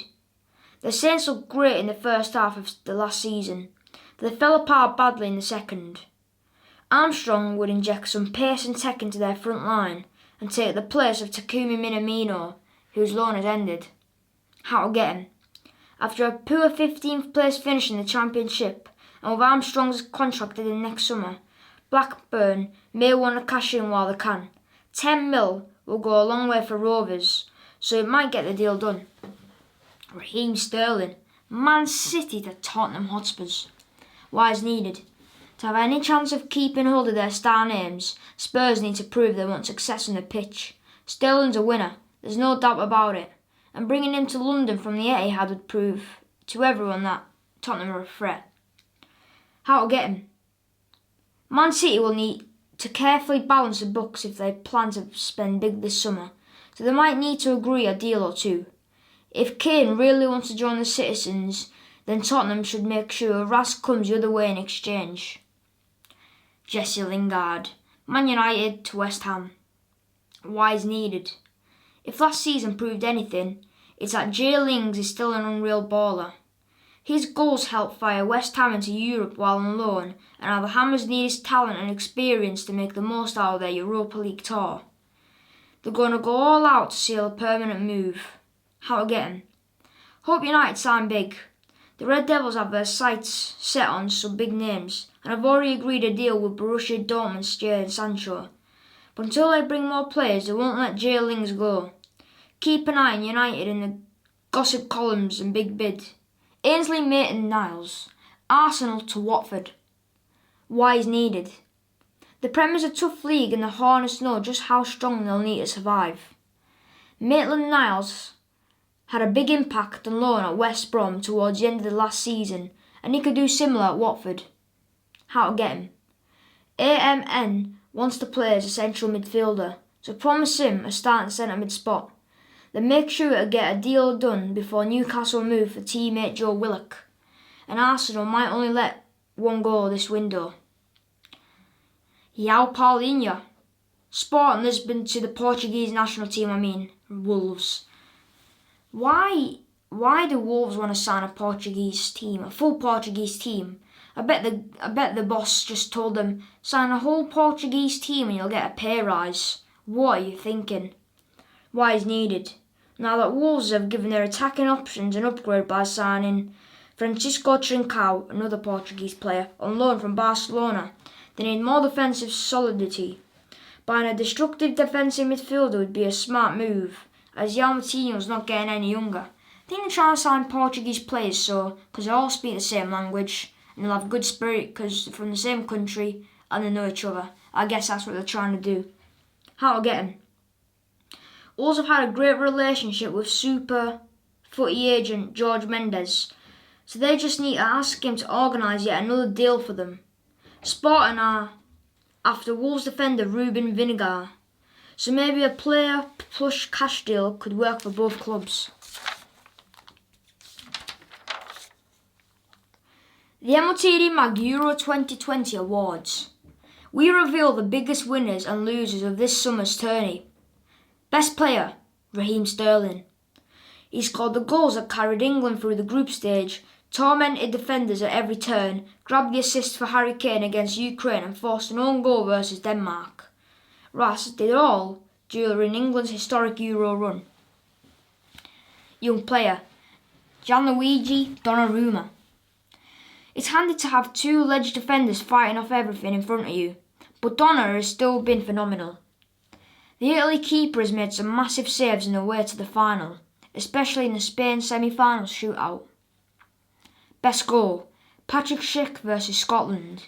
The Saints looked great in the first half of the last season, but they fell apart badly in the second. Armstrong would inject some pace and tech into their front line and take the place of Takumi Minamino, whose loan has ended. How to get him? After a poor 15th place finish in the Championship, and with Armstrong's contracted in next summer, Blackburn may want to cash in while they can. 10 mil will go a long way for Rovers, so it might get the deal done. Raheem Sterling, Man City to Tottenham Hotspurs. Why is needed? To have any chance of keeping hold of their star names, Spurs need to prove they want success on the pitch. Sterling's a winner, there's no doubt about it, and bringing him to London from the Etihad would prove to everyone that Tottenham are a threat. How to get him? Man City will need to carefully balance the books if they plan to spend big this summer, so they might need to agree a deal or two. If Kane really wants to join the Citizens, then Tottenham should make sure Rask comes the other way in exchange. Jesse Lingard, Man United to West Ham. Why is needed? If last season proved anything, it's that Jay Lings is still an unreal baller. His goals helped fire West Ham into Europe while on loan, and now the Hammers need his talent and experience to make the most out of their Europa League tour. They're going to go all out to seal a permanent move. How to get him? Hope United sign big. The Red Devils have their sights set on some big names and have already agreed a deal with Borussia Dortmund's Jadon Sancho. But until they bring more players, they won't let Jay Lings go. Keep an eye on United in the gossip columns and big bid. Ainsley Maitland-Niles, Arsenal to Watford. Why is needed? The Prem is a tough league and the Hornets know just how strong they'll need to survive. Maitland-Niles had a big impact on loan at West Brom towards the end of the last season, and he could do similar at Watford. How to get him? AMN wants to play as a central midfielder, so promise him a starting centre mid spot. Then make sure to get a deal done before Newcastle move for teammate Joe Willock, and Arsenal might only let one go this window. João Paulinho, Sporting Lisbon to the Portuguese national team, Wolves. Why do Wolves want to sign a Portuguese team, a full Portuguese team? I bet the boss just told them, sign a whole Portuguese team and you'll get a pay rise. What are you thinking? Why is needed? Now that Wolves have given their attacking options an upgrade by signing Francisco Trincao, another Portuguese player, on loan from Barcelona, they need more defensive solidity. Buying a destructive defensive midfielder would be a smart move, as João Moutinho's not getting any younger. I think they're trying to sign Portuguese players because they all speak the same language and they'll have good spirit because they're from the same country and they know each other. I guess that's what they're trying to do. How to get him? Wolves have had a great relationship with super footy agent George Mendes, so they just need to ask him to organise yet another deal for them. Sporting are after Wolves defender Ruben Vinegar, so maybe a player plus cash deal could work for both clubs. The MOTD Mag Euro 2020 Awards. We reveal the biggest winners and losers of this summer's tourney. Best player, Raheem Sterling. He scored the goals that carried England through the group stage, tormented defenders at every turn, grabbed the assist for Harry Kane against Ukraine and forced an own goal versus Denmark. Ras did it all during England's historic Euro run. Young player, Gianluigi Donnarumma. It's handy to have two alleged defenders fighting off everything in front of you, but Donna has still been phenomenal. The Italy keeper has made some massive saves on the way to the final, especially in the Spain semi-finals shootout. Best goal, Patrick Schick versus Scotland.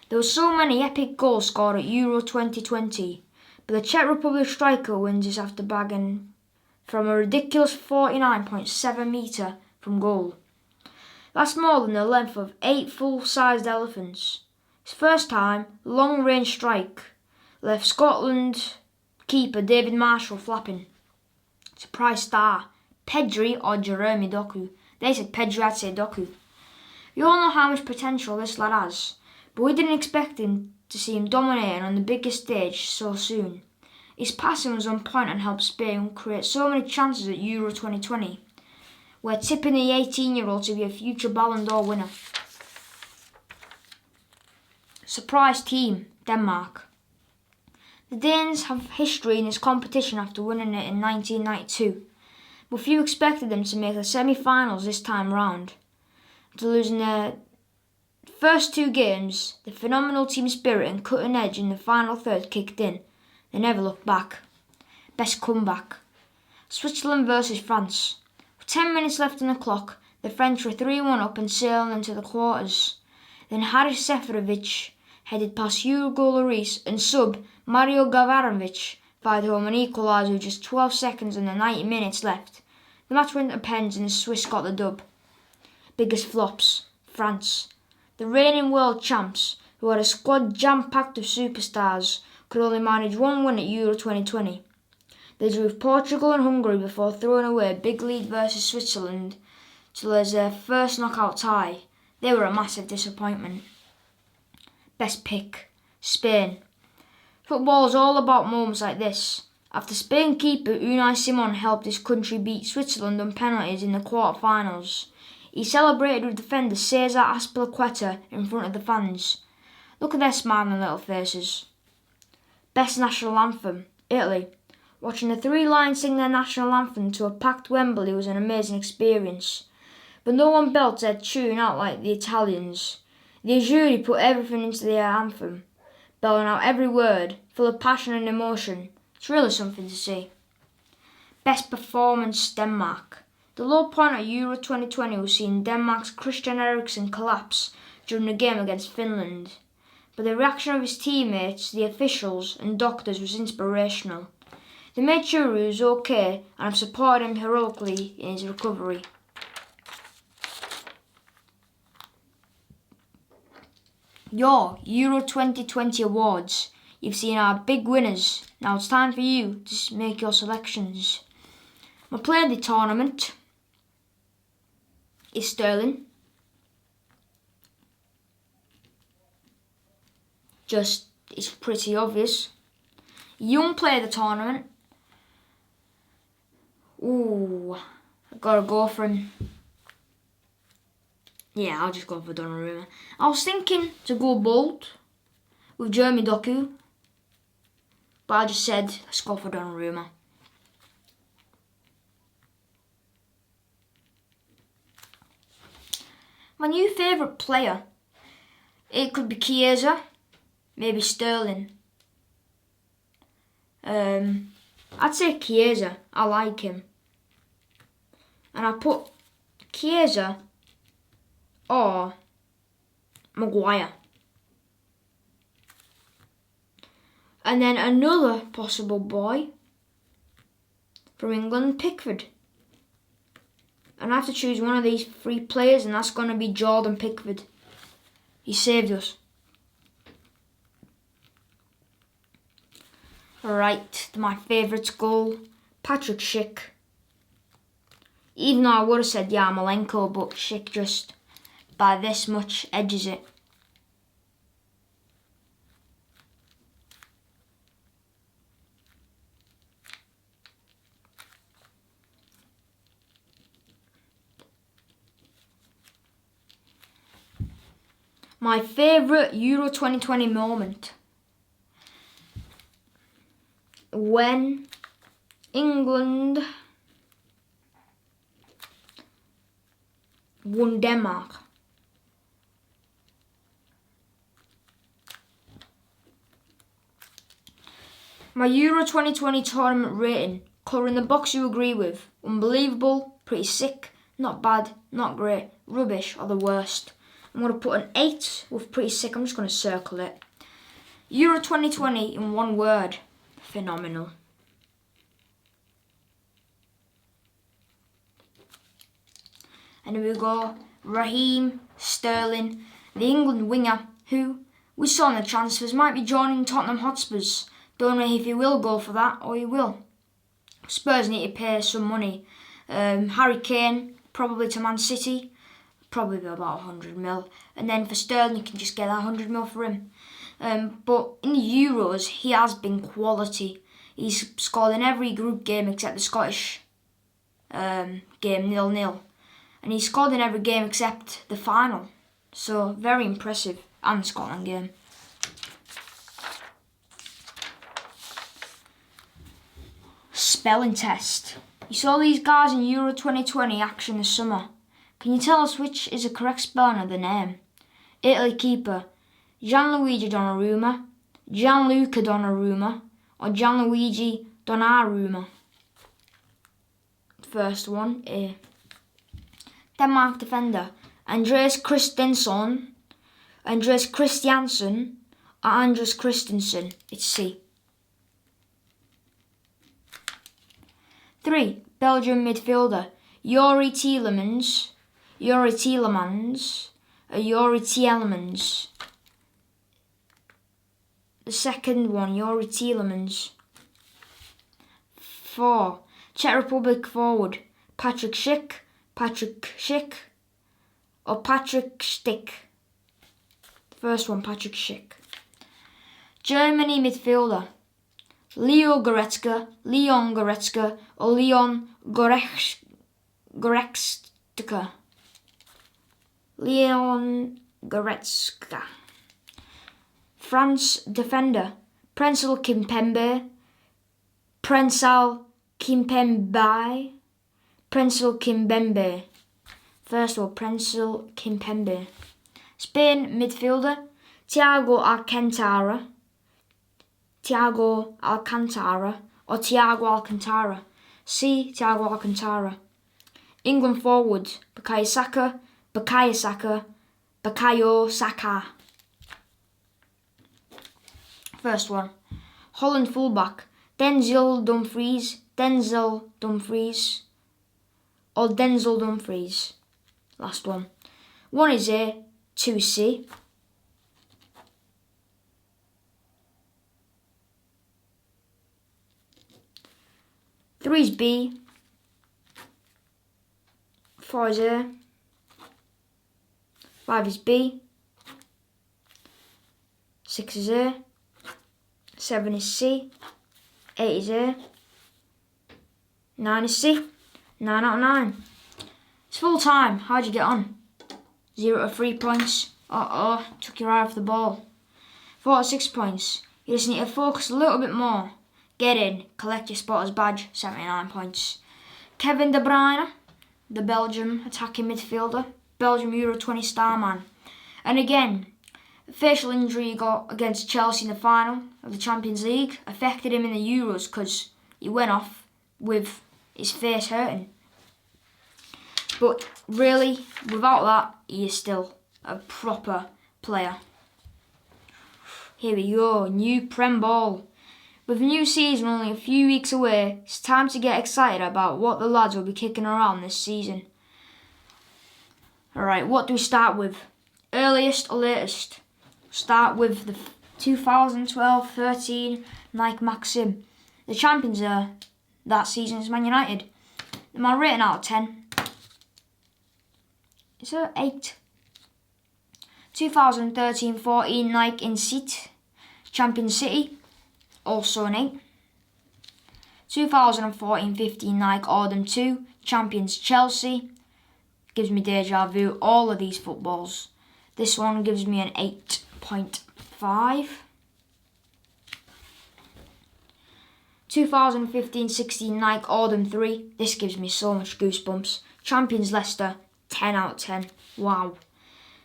There were so many epic goals scored at Euro 2020, but the Czech Republic striker wins this after bagging from a ridiculous 49.7 metre from goal. That's more than the length of 8 full-sized elephants. His first time, long-range strike left Scotland keeper David Marshall flapping. Surprise star, Pedri or Jeremy Doku. They said Pedri, I'd say Doku. We all know how much potential this lad has, but we didn't expect to see him dominating on the biggest stage so soon. His passing was on point and helped Spain create so many chances at Euro 2020. We're tipping the 18-year-old to be a future Ballon d'Or winner. Surprise team, Denmark. The Danes have history in this competition after winning it in 1992, but few expected them to make the semi-finals this time round. After losing their first 2 games, the phenomenal team spirit and cutting edge in the final third kicked in. They never looked back. Best comeback. Switzerland versus France. With 10 minutes left on the clock, the French were 3-1 up and sailing into the quarters. Then Haris Seferovic headed past Hugo Lloris and sub Mario Gavranovic fired home an equaliser with just 12 seconds and the 90 minutes left. The match went to pens and the Swiss got the dub. Biggest flops, France. The reigning world champs, who had a squad jam-packed of superstars, could only manage one win at Euro 2020. They drew with Portugal and Hungary before throwing away a big lead versus Switzerland to lose their first knockout tie. They were a massive disappointment. Best pick, Spain. Football is all about moments like this. After Spain keeper Unai Simon helped his country beat Switzerland on penalties in the quarter-finals, he celebrated with defender Cesar Azpilicueta in front of the fans. Look at their smiling little faces. Best national anthem, Italy. Watching the 3 Lions sing their national anthem to a packed Wembley was an amazing experience. But no one belts their tune out like the Italians. The Azzurri put everything into their anthem, belting out every word, full of passion and emotion. It's really something to see. Best performance, Denmark. The low point at Euro 2020 was seeing Denmark's Christian Eriksen collapse during the game against Finland, but the reaction of his teammates, the officials and doctors was inspirational. They made sure he was okay and have supported him heroically in his recovery. Your Euro 2020 awards. You've seen our big winners. Now it's time for you to make your selections. My player of the tournament is Sterling. It's pretty obvious. Young player of the tournament. Ooh, I've got to go for him. Yeah, I'll just go for Donnarumma. I was thinking to go bold with Jeremy Doku, but I just said, let's go for Donnarumma. My new favourite player, it could be Chiesa, maybe Sterling. I'd say Chiesa, I like him. And I put Chiesa or Maguire. And then another possible boy from England, Pickford. And I have to choose one of these three players, and that's going to be Jordan Pickford. He saved us. Alright, my favourite goal, Patrick Schick. Even though I would have said Yarmolenko, but Schick just by this much edges it. My favourite Euro 2020 moment. When England won Denmark. My Euro 2020 tournament rating. Colour in the box you agree with. Unbelievable, pretty sick, not bad, not great, rubbish, or the worst. I'm going to put an 8 with pretty sick. I'm just going to circle it. Euro 2020 in one word. Phenomenal. And here we go. Raheem, Sterling, the England winger who we saw in the transfers might be joining Tottenham Hotspurs. Don't know if he will go for that or he will. Spurs need to pay some money. Harry Kane, probably to Man City. Probably about 100 mil. And then for Sterling, you can just get that 100 mil for him. But in the Euros, he has been quality. He's scored in every group game except the Scottish game, 0-0. And he scored in every game except the final. So, very impressive. And the Scotland game. Spelling test. You saw these guys in Euro 2020 action this summer. Can you tell us which is the correct spelling of the name? Italy keeper, Gianluigi Donnarumma, Gianluca Donnarumma, or Gianluigi Donnarumma? First one, A. Denmark defender, Andreas Christensen, Andreas Christiansen, or Andreas Christensen? It's C. 3. Belgium midfielder, Yuri Tielemans, or Yuri Tielemans. The second one, Yuri Tielemans. 4. Czech Republic forward, Patrick Schick, or Patrick Stick. First one, Patrick Schick. Germany midfielder, Leon Goretzka, or Leon Goretzka. Leon Goretzka. France defender, Prensel Kimpembe, Prensel Kimpembe. First one, Prensel Kimpembe. Spain midfielder, Thiago Alcantara, or Thiago Alcantara. C. Thiago Alcantara. England forwards, Bukayo Saka. First one. Holland fullback, Denzel Dumfries. Last one. 1 is A, 2 is C. 3 is B. 4 is A. 5 is B. 6 is A. 7 is C. 8 is A. 9 is C. 9 out of 9. It's full time. How'd you get on? 0 to 3 points. Took your eye off the ball. 4 to 6 points. You just need to focus a little bit more. Get in. Collect your spotter's badge. 79 points. Kevin De Bruyne, the Belgium attacking midfielder. Belgium Euro 20 star man. And again, the facial injury he got against Chelsea in the final of the Champions League affected him in the Euros because he went off with his face hurting. But really, without that, he is still a proper player. Here we go, new Prem Ball. With the new season only a few weeks away, it's time to get excited about what the lads will be kicking around this season. Alright, what do we start with? Earliest or latest? Start with the 2012-13 Nike Maxim. The champions that season is Man United. My rating out of 10 is 8. 2013-14 Nike Inseat, Champion City, also an 8. 2014-15 Nike Autumn 2, Champions Chelsea, gives me deja vu, all of these footballs. This one gives me an 8.5. 2015-16 Nike Autumn 3, this gives me so much goosebumps. Champions Leicester, 10 out of 10, wow.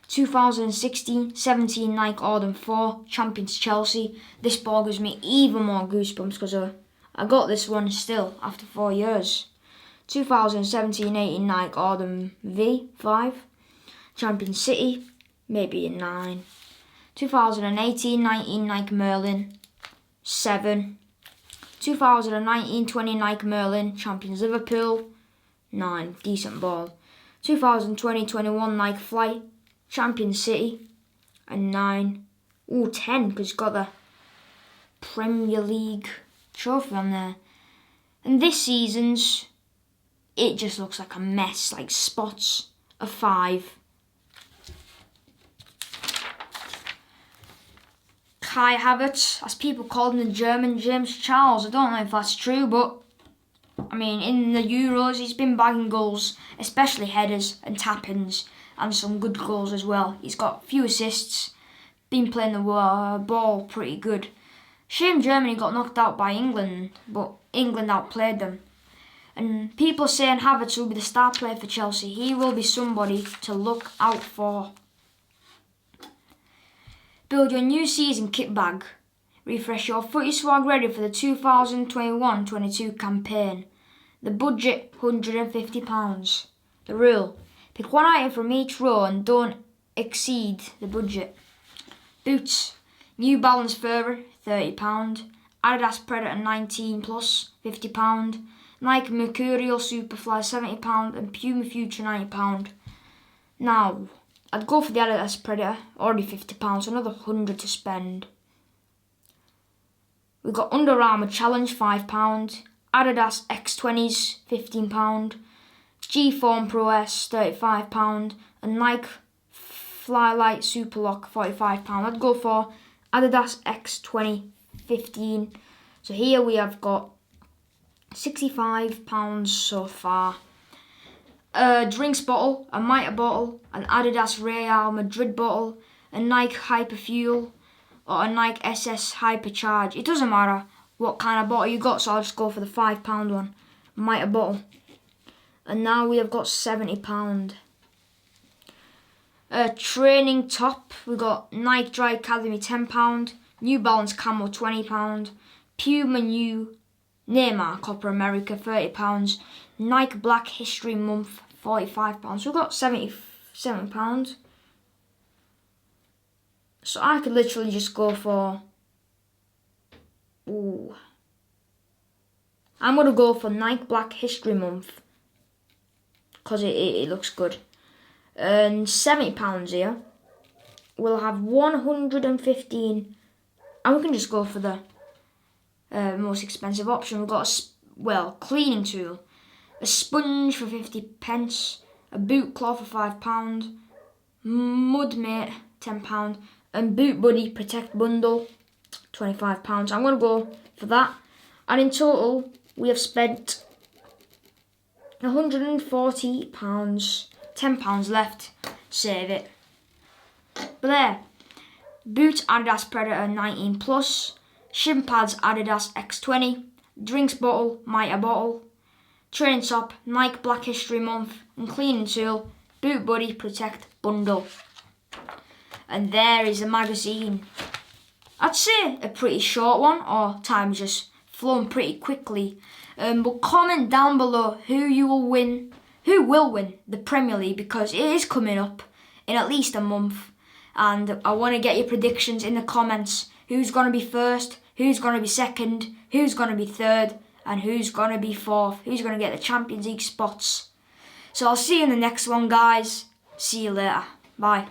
2016-17 Nike Autumn 4, Champions Chelsea. This ball gives me even more goosebumps because I got this one still after 4 years. 2017-18 Nike Autumn V5, Champions City, maybe a 9. 2018-19 Nike Merlin, 7. 2019-20 Nike Merlin, Champions Liverpool, 9. Decent ball. 2020-21 Nike Flight, Champions City, and 9. 10 because it's got the Premier League trophy on there. And this season's, it just looks like a mess, like spots, a 5. Kai Havertz, as people call him, the German James Charles. I don't know if that's true, but I mean, in the Euros, he's been bagging goals, especially headers and tap-ins, and some good goals as well. He's got a few assists, been playing the ball pretty good. Shame Germany got knocked out by England, but England outplayed them. And people saying Havertz will be the star player for Chelsea. He will be somebody to look out for. Build your new season kit bag. Refresh your footy swag ready for the 2021-22 campaign. The budget, £150. The rule, pick one item from each row and don't exceed the budget. Boots, New Balance Further, £30. Adidas Predator 19 plus, £50. Nike Mercurial Superfly, £70. And Puma Future, £90. Now, I'd go for the Adidas Predator, already £50, so another £100 to spend. We've got Under Armour Challenge, £5. Adidas X20s, £15. G-Form Pro S, £35. And Nike Flylight Superlock, £45. I'd go for Adidas X20, £15. So here we have got £65 so far. A drinks bottle, a Mitre bottle, an Adidas Real Madrid bottle, a Nike Hyperfuel, or a Nike SS Hypercharge. It doesn't matter what kind of bottle you got, so I'll just go for the £5 one, Mitre bottle. And now we have got £70. A training top, we got Nike Dry Academy £10, New Balance Camo £20, Puma New Neymar Copa America £30, Nike Black History Month £45. So we've got £77. So I could literally just go for... Ooh. I'm going to go for Nike Black History Month. Because it looks good. And £70 here. We'll have 115. And we can just go for the most expensive option. We've got a cleaning tool. A sponge for 50p. A boot cloth for £5. Mud Mate, £10. And Boot Buddy Protect Bundle, £25. I'm going to go for that. And in total, we have spent £140. £10 left. Save it. But there. Boots Adidas Predator 19 Plus. Shin pads Adidas X20. Drinks bottle Mitre bottle. Training top Nike Black History Month. And cleaning tool Boot Buddy Protect Bundle. And there is the magazine. I'd say a pretty short one, or time's just flown pretty quickly. But comment down below who will win the Premier League, because it is coming up in at least a month. And I want to get your predictions in the comments. Who's going to be first? Who's going to be second? Who's going to be third? And who's going to be fourth? Who's going to get the Champions League spots? So I'll see you in the next one, guys. See you later. Bye.